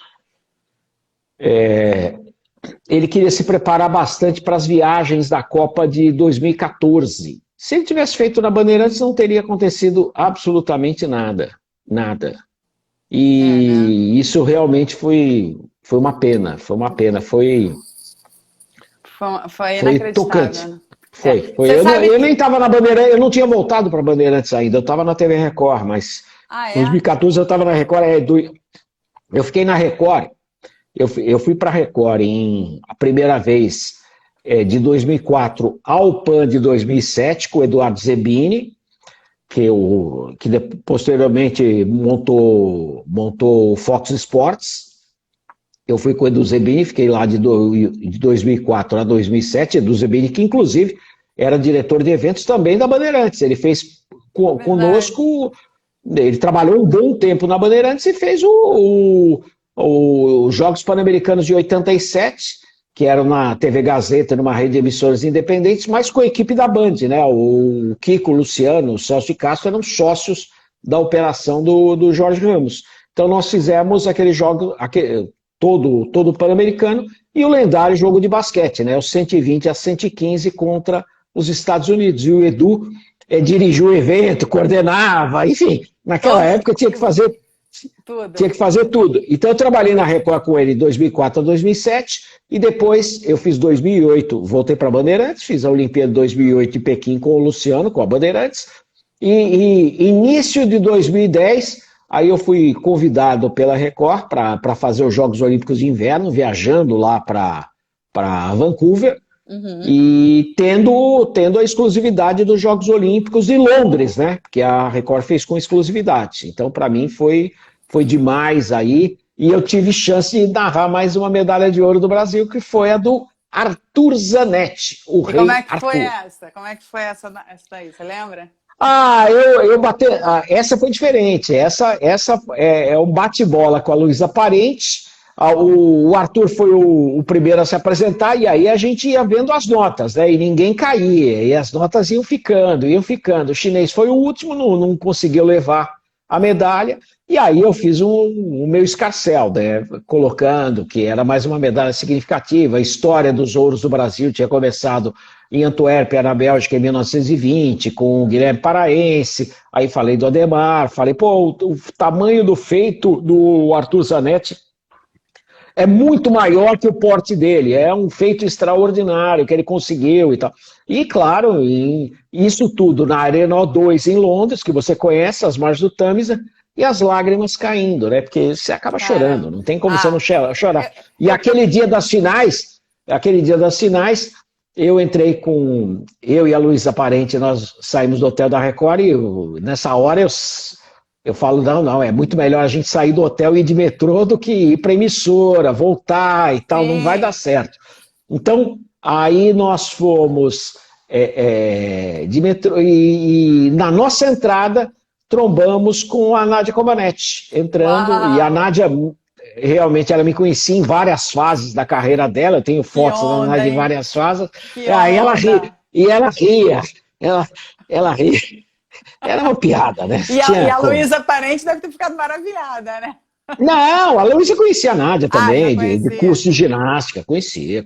ele queria se preparar bastante para as viagens da Copa de 2014. Se ele tivesse feito na Bandeirantes, não teria acontecido absolutamente nada. Nada. E isso realmente foi uma pena. Foi uma pena. Foi tocante. Inacreditável. Foi. Eu nem estava na Bandeirantes, eu não tinha voltado para a Bandeirantes ainda, eu estava na TV Record, mas em 2014 eu estava na Record. Eu fiquei na Record. Eu fui para a Record a primeira vez de 2004 ao PAN de 2007 com o Eduardo Zebini, que posteriormente montou o Fox Sports. Eu fui com o Edu Zebini, fiquei lá de 2004 a 2007. Edu Zebini, que inclusive era diretor de eventos também da Bandeirantes. Ele fez conosco, ele trabalhou um bom tempo na Bandeirantes e fez os Jogos Pan-Americanos de 87, que eram na TV Gazeta, numa rede de emissoras independentes, mas com a equipe da Band, né? O Kiko, o Luciano, o Celso de Castro eram sócios da operação do Jorge Ramos. Então nós fizemos aquele jogo, todo o Pan-Americano, e o lendário jogo de basquete, né? O 120 a 115 contra os Estados Unidos. E o Edu dirigiu o evento, coordenava, enfim, naquela época tinha que fazer tudo. Então eu trabalhei na Record com ele de 2004 a 2007 e depois eu fiz 2008, voltei para a Bandeirantes, fiz a Olimpíada de 2008 em Pequim com o Luciano, com a Bandeirantes, e início de 2010, aí eu fui convidado pela Record para fazer os Jogos Olímpicos de Inverno, viajando lá para Vancouver, e tendo a exclusividade dos Jogos Olímpicos de Londres, né? Porque a Record fez com exclusividade. Então, para mim, foi demais aí. E eu tive chance de narrar mais uma medalha de ouro do Brasil, que foi a do Arthur Zanetti, o rei como é que Arthur. foi essa? Como é que foi essa daí? Você lembra? Eu bati. Essa foi diferente. Essa é um bate-bola com a Luísa Parente. O Arthur foi o primeiro a se apresentar, e aí a gente ia vendo as notas, né? E ninguém caía, e as notas iam ficando. O chinês foi o último, não conseguiu levar a medalha, e aí eu fiz o meu escarcéu, né? Colocando que era mais uma medalha significativa. A história dos ouros do Brasil tinha começado em Antuérpia, na Bélgica, em 1920, com o Guilherme Paraense. Aí falei do Ademar, falei, o tamanho do feito do Arthur Zanetti é muito maior que o porte dele, é um feito extraordinário que ele conseguiu e tal. E, claro, isso tudo na Arena O2 em Londres, que você conhece, as margens do Tâmisa, e as lágrimas caindo, né? Porque você acaba chorando, não tem como você não chorar. E aquele dia das finais, eu entrei eu e a Luísa Parente, nós saímos do hotel da Record e nessa hora eu falo, não, é muito melhor a gente sair do hotel e ir de metrô do que ir para a emissora, voltar e tal, não vai dar certo. Então, aí nós fomos de metrô e na nossa entrada trombamos com a Nádia Comaneci entrando. Uau. E a Nádia, realmente, ela me conhecia em várias fases da carreira dela, eu tenho fotos da Nádia em várias fases. Aí ela ria, e ela ria. Era uma piada, né? E a Luísa Parente deve ter ficado maravilhada, né? Não, a Luísa conhecia a Nádia também, de curso de ginástica. Conhecia.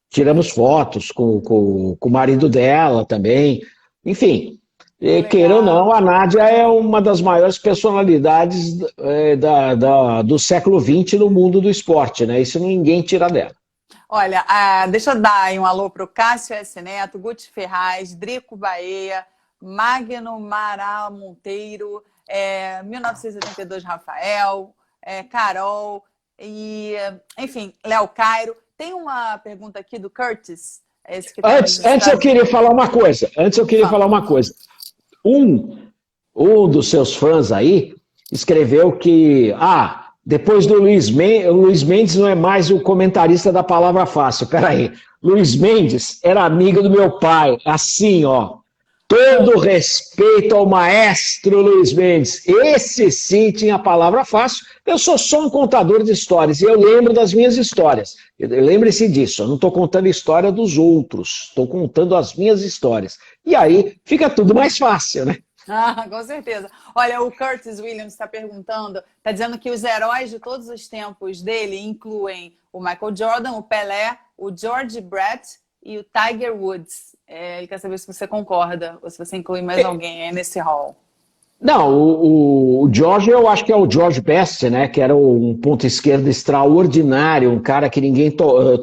Tiramos fotos com o marido dela também. Enfim, queira ou não, a Nádia é uma das maiores personalidades do século XX no mundo do esporte, né? Isso ninguém tira dela. Olha, deixa eu dar aí um alô para o Cássio S. Neto, Guti Ferraz, Drico Baeia, Magno Mará Monteiro, 1982 Rafael, Carol, e enfim, Léo Cairo. Tem uma pergunta aqui do Curtis, É esse que tá nos Antes eu Estados queria Unidos. falar uma coisa. Um dos seus fãs aí escreveu que, depois do o Luiz Mendes não é mais o comentarista da Palavra Fácil. Peraí, Luiz Mendes era amigo do meu pai, assim, ó. Todo respeito ao maestro Luiz Mendes. Esse sim tinha a palavra fácil. Eu sou só um contador de histórias e eu lembro das minhas histórias. Lembre-se disso, eu não estou contando a história dos outros, estou contando as minhas histórias. E aí fica tudo mais fácil, né? Com certeza. Olha, o Curtis Williams está perguntando, está dizendo que os heróis de todos os tempos dele incluem o Michael Jordan, o Pelé, o George Brett e o Tiger Woods. Ele quer saber se você concorda ou se você inclui mais alguém aí nesse hall. Não, o George, eu acho que é o George Best, né? Que era um ponto esquerdo extraordinário, um cara que ninguém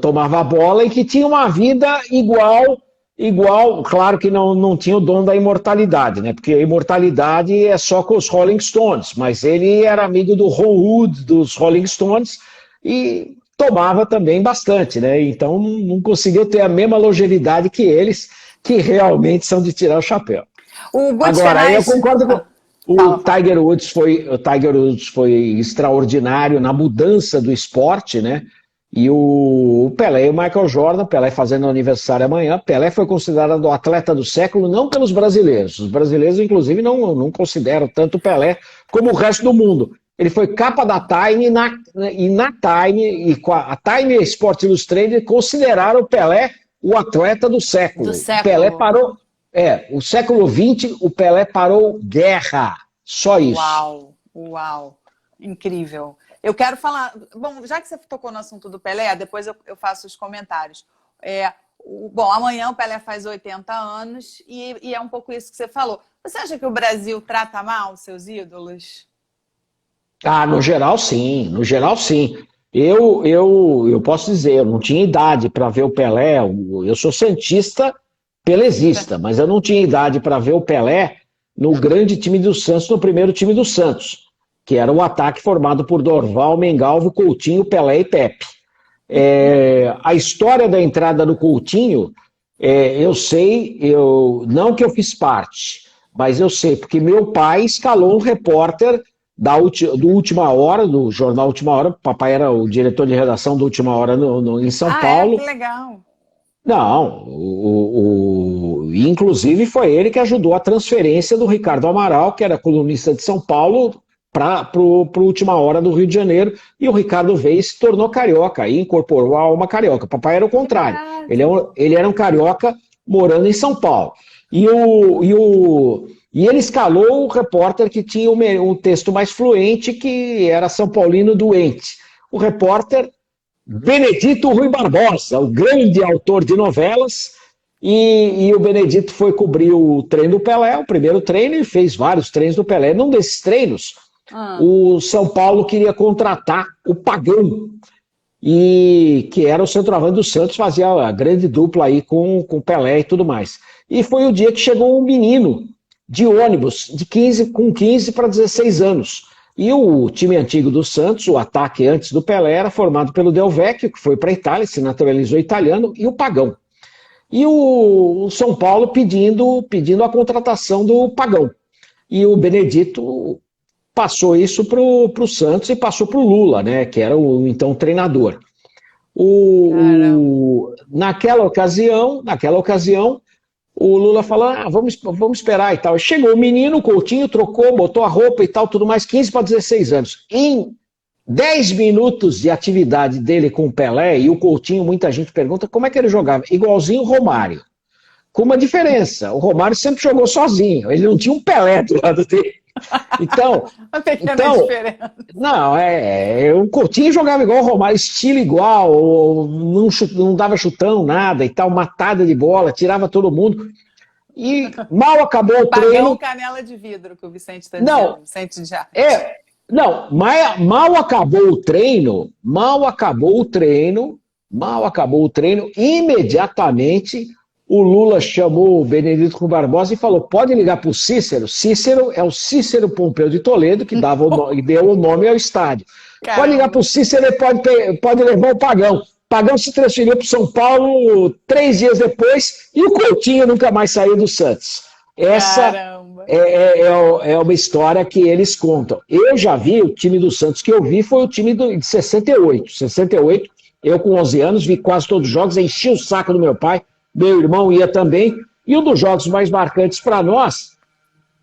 tomava a bola e que tinha uma vida igual, claro que não tinha o dom da imortalidade, né? Porque a imortalidade é só com os Rolling Stones, mas ele era amigo do Ron Wood, dos Rolling Stones, e tomava também bastante, né? Então não conseguiu ter a mesma longevidade que eles, que realmente são de tirar o chapéu. Agora, eu concordo com o Tiger Woods foi extraordinário na mudança do esporte, né? E o Pelé e o Michael Jordan, Pelé fazendo aniversário amanhã, Pelé foi considerado o atleta do século não pelos brasileiros. Os brasileiros, inclusive, não consideram tanto o Pelé como o resto do mundo. Ele foi capa da Time e na Time, e a Time Sport Illustrated consideraram o Pelé o atleta do século. O Pelé parou... o século XX, o Pelé parou guerra. Só isso. Uau. Incrível. Eu quero falar... Bom, já que você tocou no assunto do Pelé, depois eu faço os comentários. Bom, amanhã o Pelé faz 80 anos e é um pouco isso que você falou. Você acha que o Brasil trata mal os seus ídolos? No geral, sim. No geral, sim. Eu posso dizer, eu não tinha idade para ver o Pelé. Eu sou santista pelezista, mas eu não tinha idade para ver o Pelé no grande time do Santos, no primeiro time do Santos, que era o ataque formado por Dorval, Mengalvo, Coutinho, Pelé e Pepe. A história da entrada do Coutinho, eu sei, não que eu fiz parte, mas eu sei, porque meu pai escalou um repórter do Última Hora, do jornal Última Hora. Papai era o diretor de redação do Última Hora em São Paulo. Que legal. Não, inclusive foi ele que ajudou a transferência do Ricardo Amaral, que era colunista de São Paulo, para o Última Hora do Rio de Janeiro, e o Ricardo veio e se tornou carioca, e incorporou a alma carioca. Papai era o contrário, ele era um carioca morando em São Paulo. E ele escalou o repórter que tinha um texto mais fluente, que era São Paulino doente. O repórter Benedito Rui Barbosa, o grande autor de novelas, e o Benedito foi cobrir o treino do Pelé, o primeiro treino, e fez vários treinos do Pelé. Num desses treinos, o São Paulo queria contratar o Pagão, que era o centroavante do Santos, fazia a grande dupla aí com o Pelé e tudo mais. E foi o dia que chegou um menino de ônibus, com 15 para 16 anos. E o time antigo do Santos, o ataque antes do Pelé, era formado pelo Del Vecchio, que foi para a Itália, se naturalizou italiano, e o Pagão. E o São Paulo pedindo a contratação do Pagão. E o Benedito passou isso para o Santos e passou para o Lula, né, que era o então treinador. Naquela ocasião, o Lula falou, vamos esperar e tal. Chegou o menino, o Coutinho trocou, botou a roupa e tal, tudo mais, 15 para 16 anos. Em 10 minutos de atividade dele com o Pelé, e o Coutinho, muita gente pergunta como é que ele jogava. Igualzinho o Romário. Com uma diferença, o Romário sempre jogou sozinho, ele não tinha um Pelé do lado dele. Então, uma pequena diferença. Não, o Coutinho jogava igual o Romário, estilo igual, não dava chutão, nada e tal, matada de bola, tirava todo mundo. E mal acabou o treino. Pagão canela de vidro, que o Vicente está dizendo. Vicente já. Mal acabou o treino, imediatamente o Lula chamou o Benedito Rui Barbosa e falou, pode ligar para o Cícero. Cícero é o Cícero Pompeu de Toledo, que deu o nome ao estádio. Caramba. Pode ligar para o Cícero e pode levar o Pagão. Pagão se transferiu para o São Paulo 3 dias depois e o Coutinho nunca mais saiu do Santos. Essa é uma história que eles contam. Eu já vi o time do Santos que eu vi, foi o time de 68. 68, eu com 11 anos vi quase todos os jogos, enchi o saco do meu pai, meu irmão ia também. E um dos jogos mais marcantes para nós,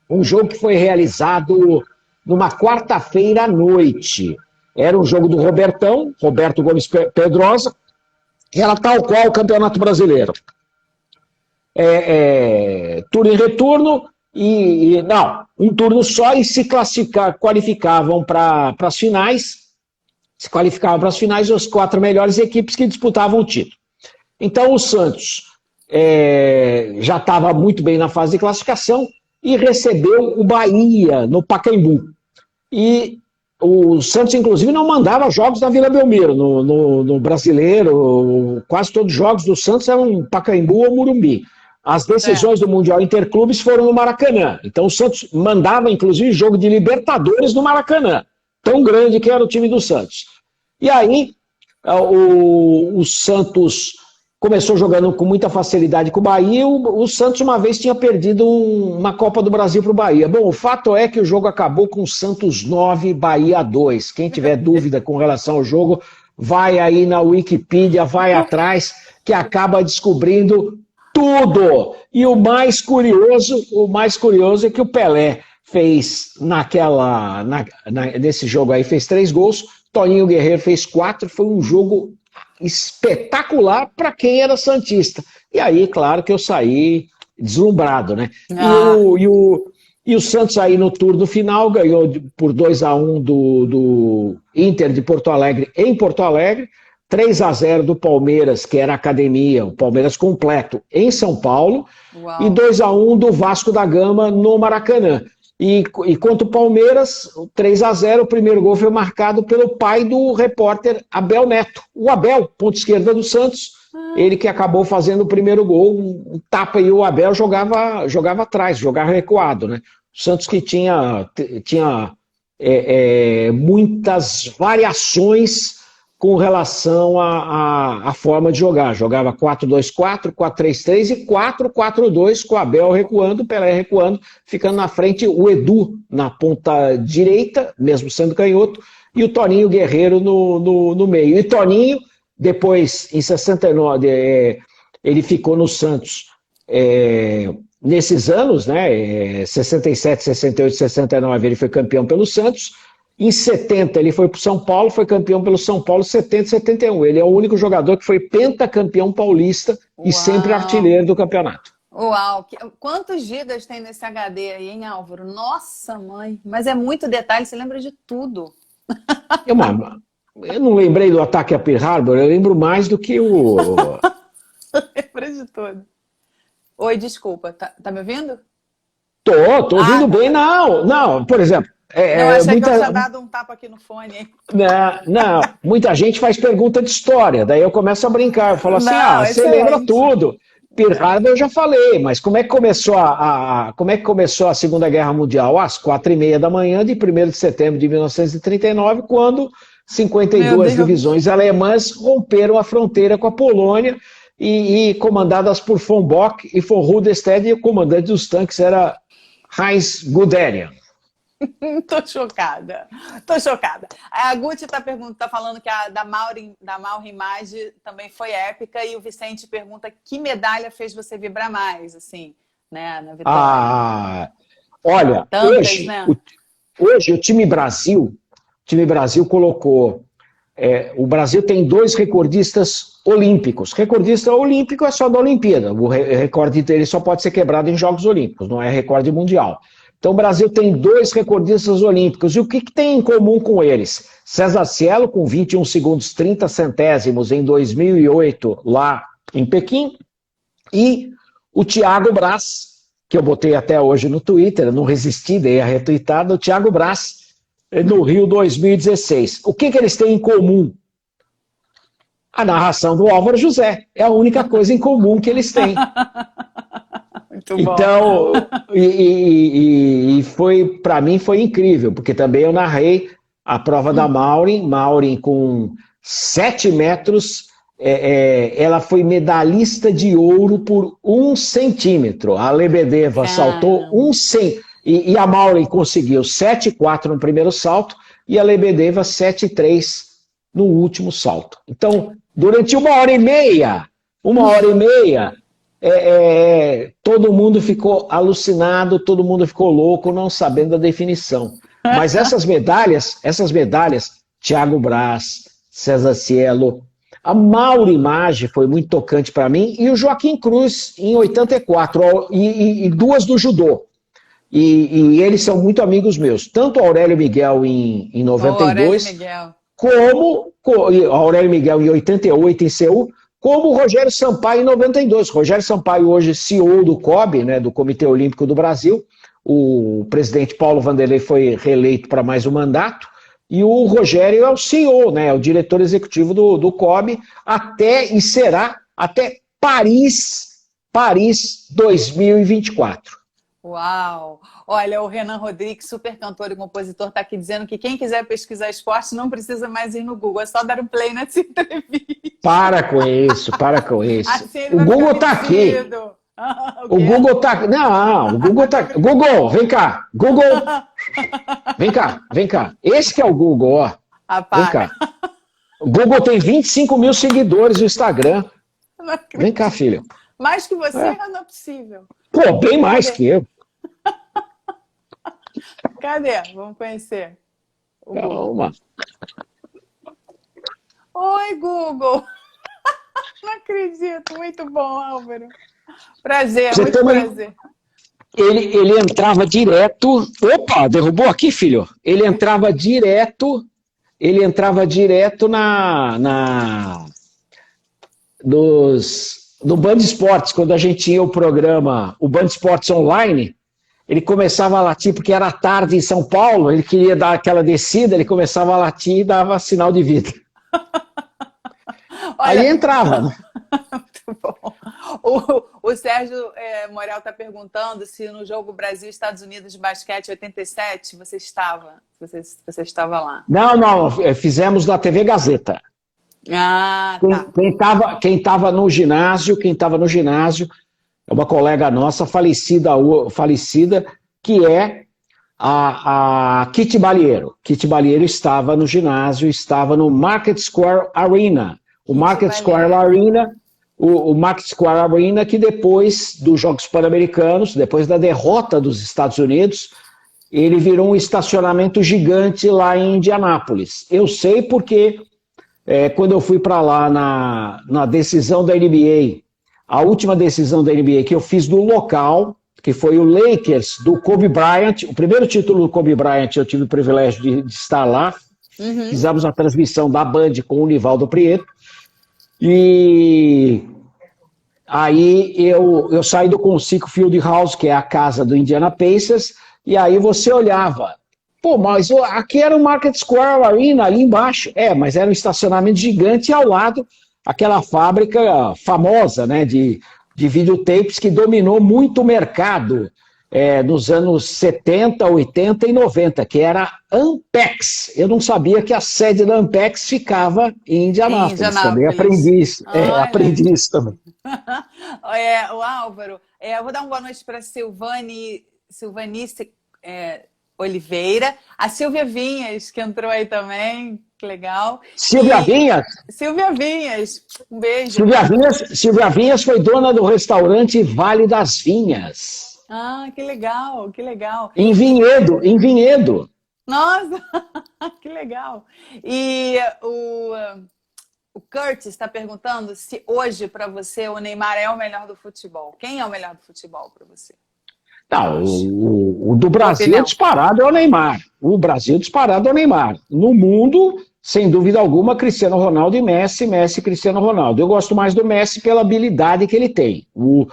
um jogo que foi realizado numa quarta-feira à noite. Era um jogo do Roberto Gomes Pedrosa, e era tal qual o Campeonato Brasileiro. Turno e retorno, não, um turno só e se qualificavam para as finais, os 4 melhores equipes que disputavam o título. Então o Santos já estava muito bem na fase de classificação e recebeu o Bahia no Pacaembu. E o Santos, inclusive, não mandava jogos na Vila Belmiro. No Brasileiro, quase todos os jogos do Santos eram Pacaembu ou Morumbi. As decisões do Mundial Interclubes foram no Maracanã. Então o Santos mandava, inclusive, jogo de Libertadores no Maracanã. Tão grande que era o time do Santos. E aí, o Santos começou jogando com muita facilidade com o Bahia. O Santos uma vez tinha perdido uma Copa do Brasil para o Bahia. Bom, o fato é que o jogo acabou com Santos 9, Bahia 2. Quem tiver dúvida com relação ao jogo, vai aí na Wikipedia, vai atrás, que acaba descobrindo tudo. E o mais curioso é que o Pelé fez nesse jogo aí, fez 3 gols, Toninho Guerreiro fez 4, foi um jogo espetacular para quem era santista. E aí, claro que eu saí deslumbrado, né? E o Santos aí no turno final ganhou por 2-1 do Inter de Porto Alegre em Porto Alegre, 3-0 do Palmeiras, que era a academia, o Palmeiras completo, em São Paulo, Uau. E 2-1 do Vasco da Gama no Maracanã. E contra o Palmeiras, 3-0, o primeiro gol foi marcado pelo pai do repórter Abel Neto. O Abel, ponta esquerda do Santos, ele que acabou fazendo o primeiro gol, um tapa, e o Abel jogava atrás, jogava recuado, né? O Santos que tinha muitas variações com relação à forma de jogar. Jogava 4-2-4, 4-3-3 e 4-4-2, com o Abel recuando, o Pelé recuando, ficando na frente o Edu na ponta direita, mesmo sendo canhoto, e o Toninho Guerreiro no meio. E Toninho, depois, em 69, ele ficou no Santos nesses anos, né? 67, 68, 69, ele foi campeão pelo Santos. Em 70 ele foi para o São Paulo, foi campeão pelo São Paulo 70 e 71. Ele é o único jogador que foi pentacampeão paulista e sempre artilheiro do campeonato. Uau! Quantos gigas tem nesse HD aí, hein, Álvaro? Nossa, mãe! Mas é muito detalhe, você lembra de tudo. Eu não lembrei do ataque a Pearl Harbor, eu lembro mais do que o... Lembra de tudo. Oi, desculpa, tá me ouvindo? Tô ouvindo bem, não, por exemplo... Eu achei que eu tinha dado um tapa aqui no fone, hein? Não, muita gente faz pergunta de história, daí eu começo a brincar, eu falo assim, você lembra tudo. Pearl Harbor eu já falei, mas como é que começou a Segunda Guerra Mundial? Às 4h30 da manhã de 1º de setembro de 1939, quando 52 divisões alemãs romperam a fronteira com a Polônia e comandadas por von Bock e von Rudestedt, e o comandante dos tanques era Heinz Guderian. Tô chocada. A Guti tá falando que a da Mauro Image também foi épica, e o Vicente pergunta que medalha fez você vibrar mais, assim, né, na vitória. Olha, tantas, hoje o time Brasil colocou, o Brasil tem 2 recordistas olímpicos. Recordista olímpico é só da Olimpíada, o recorde dele só pode ser quebrado em Jogos Olímpicos, não é recorde mundial. Então o Brasil tem 2 recordistas olímpicos. E o que tem em comum com eles? César Cielo, com 21 segundos 30 centésimos em 2008, lá em Pequim. E o Thiago Braz, que eu botei até hoje no Twitter, não resisti, dei a retweetada, o Thiago Braz, no Rio 2016. O que eles têm em comum? A narração do Álvaro José. É a única coisa em comum que eles têm. Então, foi, para mim foi incrível, porque também eu narrei a prova da Maureen com 7 metros ela foi medalhista de ouro por 1 centímetro. A Lebedeva saltou 1 centímetro. E a Maureen conseguiu 7,4 no primeiro salto e a Lebedeva 7,3 no último salto. Então, durante 1h30, todo mundo ficou alucinado, todo mundo ficou louco, não sabendo a definição. Mas essas medalhas, Thiago Braz, César Cielo, a Mauri Maggi foi muito tocante para mim, e o Joaquim Cruz em 84, e duas do judô. E eles são muito amigos meus, tanto o Aurélio Miguel em 92, como o Aurélio Miguel em 88 em Seul, como o Rogério Sampaio em 92. Rogério Sampaio hoje CEO do COB, né, do Comitê Olímpico do Brasil. O presidente Paulo Vanderlei foi reeleito para mais um mandato, e o Rogério é o CEO, né, o diretor executivo do COB, será até Paris 2024. Uau! Olha, o Renan Rodrigues, super cantor e compositor, está aqui dizendo que quem quiser pesquisar esporte não precisa mais ir no Google, é só dar um play nessa entrevista. Para com isso. Assim o Google está aqui. O Google está aqui. Não, o Google está aqui. Google, vem cá. Google. Vem cá. Esse que é o Google, ó. Vem cá. O Google tem 25 mil seguidores no Instagram. Vem cá, filho. Mais que você não é possível. Pô, bem mais que eu. Cadê? Vamos conhecer. Calma. Oi, Google. Não acredito. Muito bom, Álvaro. Prazer, muito prazer. Ele entrava direto... Opa, derrubou aqui, filho? Ele entrava direto no Band Esportes, quando a gente tinha o programa, o Band Esportes Online, ele começava a latir, porque era tarde em São Paulo, ele queria dar aquela descida, ele começava a latir e dava sinal de vida. Olha, aí entrava. Muito bom. O Sérgio Morel está perguntando se no jogo Brasil-Estados Unidos de basquete 87 você estava lá. Não, fizemos na TV Gazeta. Ah, tá. Quem estava no ginásio, é uma colega nossa, falecida, que é a Kitty Balieiro. Kitty Balieiro estava no ginásio, estava no Market Square Arena. O Market Square Arena, que depois dos Jogos Pan-Americanos, depois da derrota dos Estados Unidos, ele virou um estacionamento gigante lá em Indianápolis. Eu sei porque... quando eu fui para lá na decisão da NBA, a última decisão da NBA que eu fiz do local, que foi o Lakers do Kobe Bryant, o primeiro título do Kobe Bryant, eu tive o privilégio de estar lá. Fizemos a transmissão da Band com o Nivaldo Prieto, e aí eu saí do Conseco Fieldhouse, que é a casa do Indiana Pacers, e aí você olhava... Pô, mas aqui era o Market Square Arena, ali embaixo. Mas era um estacionamento gigante e ao lado aquela fábrica famosa, né, de videotapes que dominou muito o mercado nos anos 70, 80 e 90, que era a Ampex. Eu não sabia que a sede da Ampex ficava em Indianápolis. Também aprendi isso. Aprendi isso também. O Álvaro, eu vou dar uma boa noite para Silvanice Oliveira, a Silvia Vinhas, que entrou aí também, que legal. Silvia Vinhas? Silvia Vinhas, um beijo. Silvia Vinhas foi dona do restaurante Vale das Vinhas. Ah, que legal, que legal. Em Vinhedo. Nossa, que legal. E o Curtis está perguntando se hoje, para você, o Neymar é o melhor do futebol. Quem é o melhor do futebol para você? Não, o do Brasil disparado é o Neymar. O Brasil disparado é o Neymar. No mundo, sem dúvida alguma, Cristiano Ronaldo e Messi, Messi e Cristiano Ronaldo. Eu gosto mais do Messi pela habilidade que ele tem. O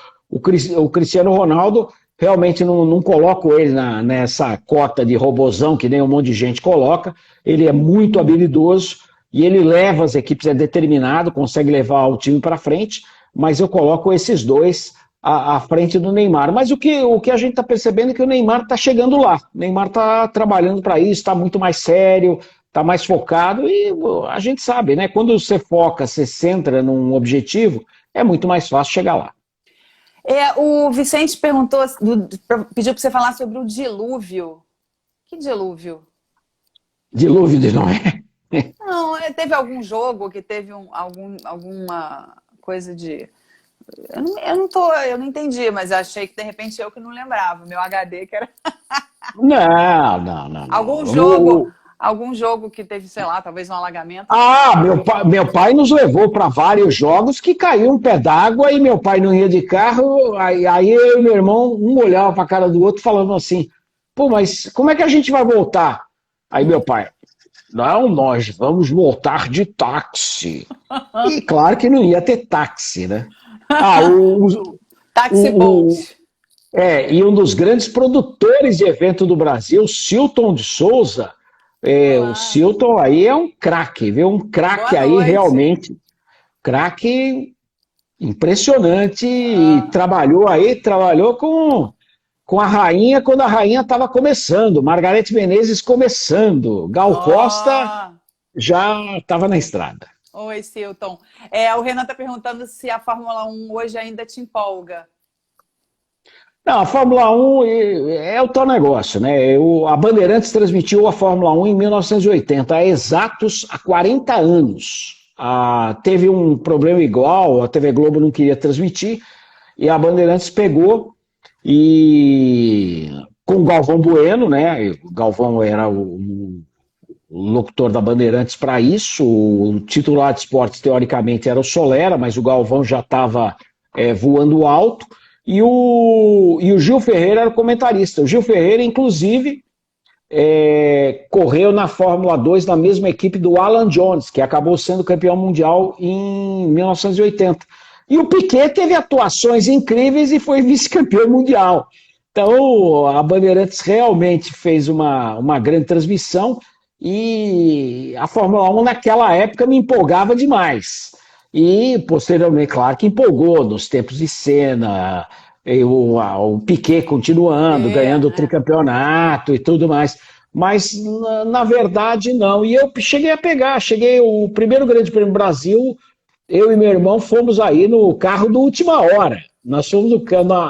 Cristiano Ronaldo, realmente não coloco ele nessa cota de robozão que nem um monte de gente coloca. Ele é muito habilidoso e ele leva as equipes, é determinado, consegue levar o time para frente, mas eu coloco esses dois à frente do Neymar. Mas o que a gente está percebendo é que o Neymar está chegando lá. O Neymar está trabalhando para isso, está muito mais sério, tá mais focado e a gente sabe, né? Quando você foca, você centra num objetivo, é muito mais fácil chegar lá. O Vicente perguntou, pediu para você falar sobre o dilúvio. Que dilúvio? Dilúvio de Noé. Não, teve algum jogo que teve alguma coisa de... Eu não entendi, mas achei que de repente eu que não lembrava. Meu HD que era... Não. Algum jogo que teve, sei lá, talvez um alagamento. Meu pai nos levou para vários jogos que caiu um pé d'água e meu pai não ia de carro, aí eu e meu irmão, um olhava para a cara do outro falando assim, pô, mas como é que a gente vai voltar? Aí meu pai, não, nós vamos voltar de táxi. E claro que não ia ter táxi, né? Táxi Bolt. E um dos grandes produtores de evento do Brasil, Silton de Souza, o Silton aí é um craque, viu? Um craque aí realmente, craque impressionante, e trabalhou com a rainha quando a rainha estava começando, Margareth Menezes começando, Gal Costa já estava na estrada. Oi, Silton. O Renan está perguntando se a Fórmula 1 hoje ainda te empolga. Não, a Fórmula 1 é o tal negócio, né? A Bandeirantes transmitiu a Fórmula 1 em 1980, há exatos 40 anos. Teve um problema igual, a TV Globo não queria transmitir, e a Bandeirantes pegou e com o Galvão Bueno, né? O Galvão era o locutor da Bandeirantes para isso, o titular de esportes teoricamente era o Solera, mas o Galvão já estava voando alto, e o Gil Ferreira era o comentarista. O Gil Ferreira, inclusive, correu na Fórmula 2 na mesma equipe do Alan Jones, que acabou sendo campeão mundial em 1980. E o Piquet teve atuações incríveis e foi vice-campeão mundial. Então, a Bandeirantes realmente fez uma grande transmissão, e a Fórmula 1 naquela época me empolgava demais. E, posteriormente, claro que empolgou nos tempos de Senna, o Piquet continuando, ganhando o tricampeonato e tudo mais. Mas, na verdade, não. E eu cheguei o primeiro Grande Prêmio Brasil, eu e meu irmão fomos aí no carro do Última Hora. Nós fomos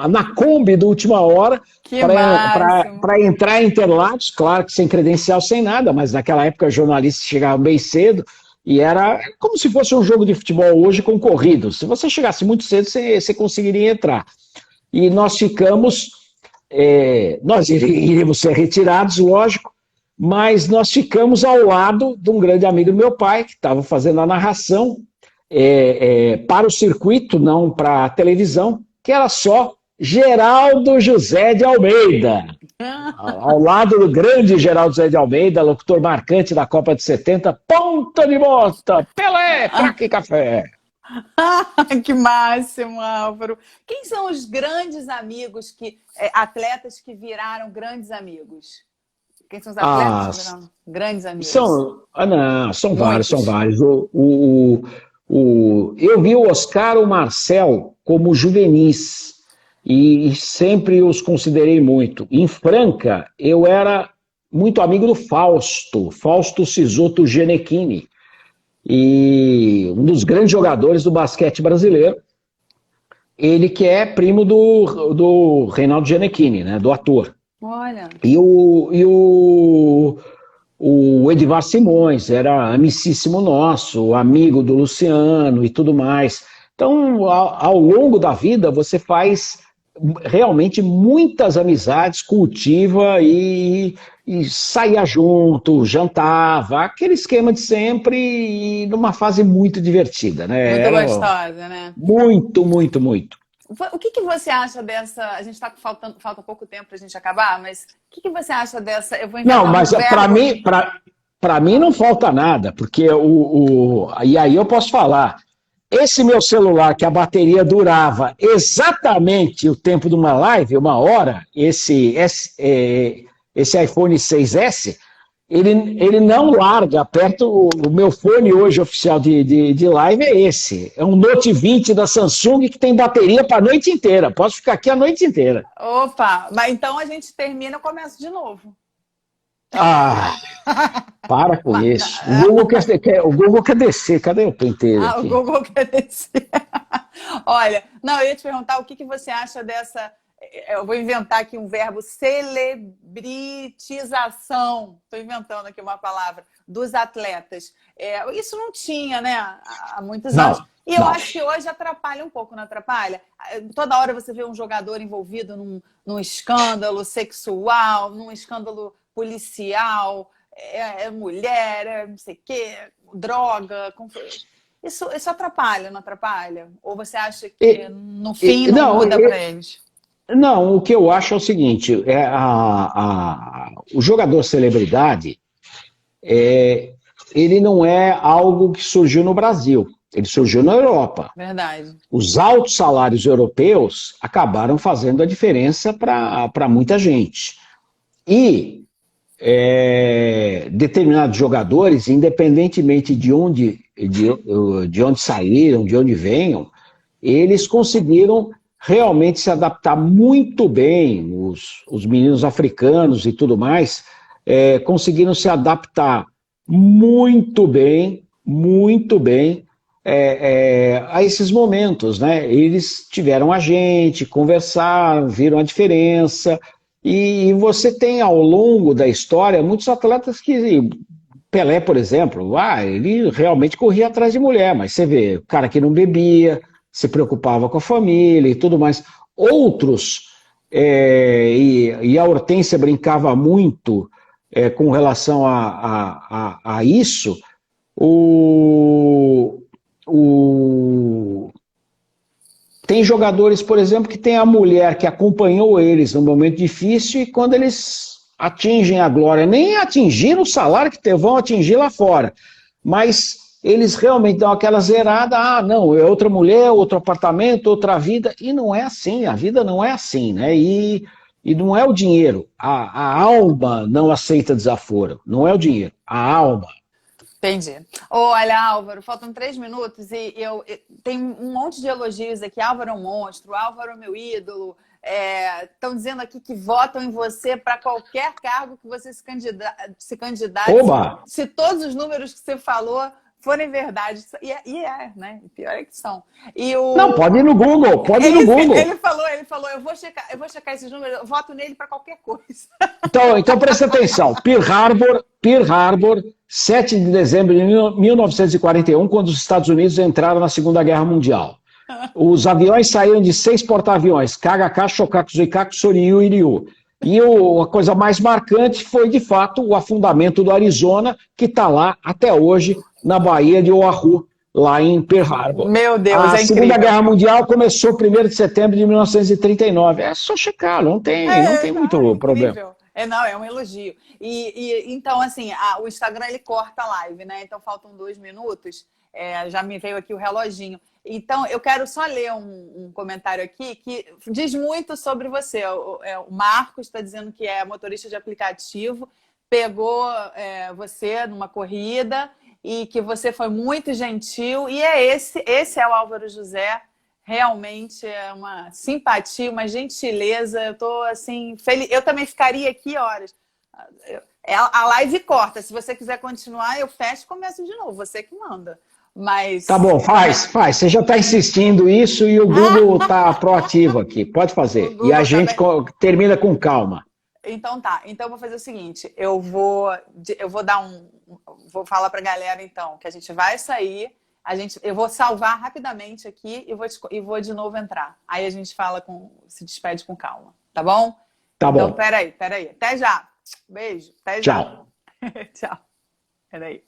na Kombi do Última Hora para entrar em Interlagos, claro que sem credencial, sem nada, mas naquela época os jornalistas chegavam bem cedo e era como se fosse um jogo de futebol hoje concorrido. Se você chegasse muito cedo, você conseguiria entrar. E nós nós iríamos ser retirados, lógico, mas nós ficamos ao lado de um grande amigo do meu pai, que estava fazendo a narração, para o circuito, não para a televisão, que era só Geraldo José de Almeida. Ao lado do grande Geraldo José de Almeida, locutor marcante da Copa de 70, ponta de bota, Pelé, craque café. Que máximo, Álvaro. Quem são os grandes amigos, atletas que viraram grandes amigos? Quem são os atletas que viraram grandes amigos? São vários. Eu vi o Oscar e o Marcel como juvenis e sempre os considerei muito. Em Franca, eu era muito amigo do Fausto Sisotto Gianecchini, e um dos grandes jogadores do basquete brasileiro, ele que é primo do Reinaldo Gianecchini, né, do ator. Olha. E o Edivar Simões era amicíssimo nosso, amigo do Luciano e tudo mais. Então, ao longo da vida, você faz realmente muitas amizades, cultiva e saía junto, jantava, aquele esquema de sempre, e numa fase muito divertida, né? Muito gostosa, né? Muito. O que você acha dessa... A gente está falta pouco tempo para a gente acabar, mas o que você acha dessa... Eu vou não, mas para mim não falta nada, porque e aí eu posso falar, esse meu celular que a bateria durava exatamente o tempo de uma live, 1 hora, esse iPhone 6S, ele não larga, aperto o meu fone hoje oficial de live é esse. É um Note 20 da Samsung que tem bateria para a noite inteira. Posso ficar aqui a noite inteira. Opa, mas então a gente termina e começa de novo. Ah, para com isso. O Google quer descer. Cadê o penteiro O aqui? Google quer descer. Olha, não, eu ia te perguntar o que você acha dessa. Eu vou inventar aqui um verbo, celebritização. Estou inventando aqui uma palavra, dos atletas. Isso não tinha, né, há muitos anos. Não, E eu não. acho que hoje atrapalha um pouco, não atrapalha? Toda hora você vê um jogador envolvido num escândalo sexual, num escândalo policial, mulher, não sei o quê, droga. Isso atrapalha, não atrapalha? Ou você acha que no fim não Não, muda para eles? não, o que eu acho é o seguinte: o jogador celebridade, ele não é algo que surgiu no Brasil, ele surgiu na Europa. Verdade. Os altos salários europeus acabaram fazendo a diferença para muita gente. E determinados jogadores, independentemente de onde saíram, de onde venham, eles conseguiram realmente se adaptar muito bem, os meninos africanos e tudo mais, conseguiram se adaptar muito bem a esses momentos, né? Eles tiveram a gente, conversaram, viram a diferença, e você tem ao longo da história muitos atletas que Pelé, por exemplo, ele realmente corria atrás de mulher, mas você vê, o cara que não bebia, se preocupava com a família e tudo mais. Outros, e a Hortência brincava muito com relação a isso, tem jogadores, por exemplo, que tem a mulher que acompanhou eles no momento difícil e quando eles atingem a glória, nem atingiram o salário que vão atingir lá fora, mas eles realmente dão aquela zerada, não, é outra mulher, outro apartamento, outra vida, e não é assim, a vida não é assim, né? E não é o dinheiro, a alma não aceita desaforo, não é o dinheiro, a alma. Entendi. Olha, Álvaro, faltam 3 minutos e tem um monte de elogios aqui. Álvaro é um monstro, Álvaro é meu ídolo. Estão dizendo aqui que votam em você para qualquer cargo que você se candidate. Oba! Se todos os números que você falou forem verdade. Né? Pior é que são. Não, pode ir no Google, pode ir no Google. Ele falou, eu vou checar esses números, eu voto nele para qualquer coisa. Então presta atenção. Pearl Harbor, 7 de dezembro de 1941, quando os Estados Unidos entraram na Segunda Guerra Mundial. Os aviões saíram de 6 porta-aviões, KHK, Shokaku, Zuikaku, Soryu e Ryu. E a coisa mais marcante foi, de fato, o afundamento do Arizona, que está lá até hoje, na Baía de Oahu, lá em Pearl Harbor. Meu Deus, a é incrível. Segunda Guerra Mundial começou 1º de setembro de 1939. É só checar, não tem muito problema. Não, é um elogio. Então, assim, o Instagram, ele corta a live, né? Então, faltam 2 minutos. Já me veio aqui o reloginho. Então, eu quero só ler um comentário aqui que diz muito sobre você. O Marcos está dizendo que é motorista de aplicativo, pegou você numa corrida e que você foi muito gentil. E esse é o Álvaro José. Realmente é uma simpatia, uma gentileza. Eu tô assim, feliz. Eu também ficaria aqui horas. A live corta. Se você quiser continuar, eu fecho e começo de novo. Você que manda. Mas... Tá bom, faz. Você já está insistindo isso e o Google está proativo aqui. Pode fazer. E a gente termina com calma. Então tá. Então eu vou fazer o seguinte. Eu vou falar para a galera, então, que a gente vai sair. Eu vou salvar rapidamente aqui e vou de novo entrar. Aí a gente se despede com calma. Tá bom? Tá bom. Então, peraí. Até já. Beijo. Até já. Tchau. Tchau. Peraí.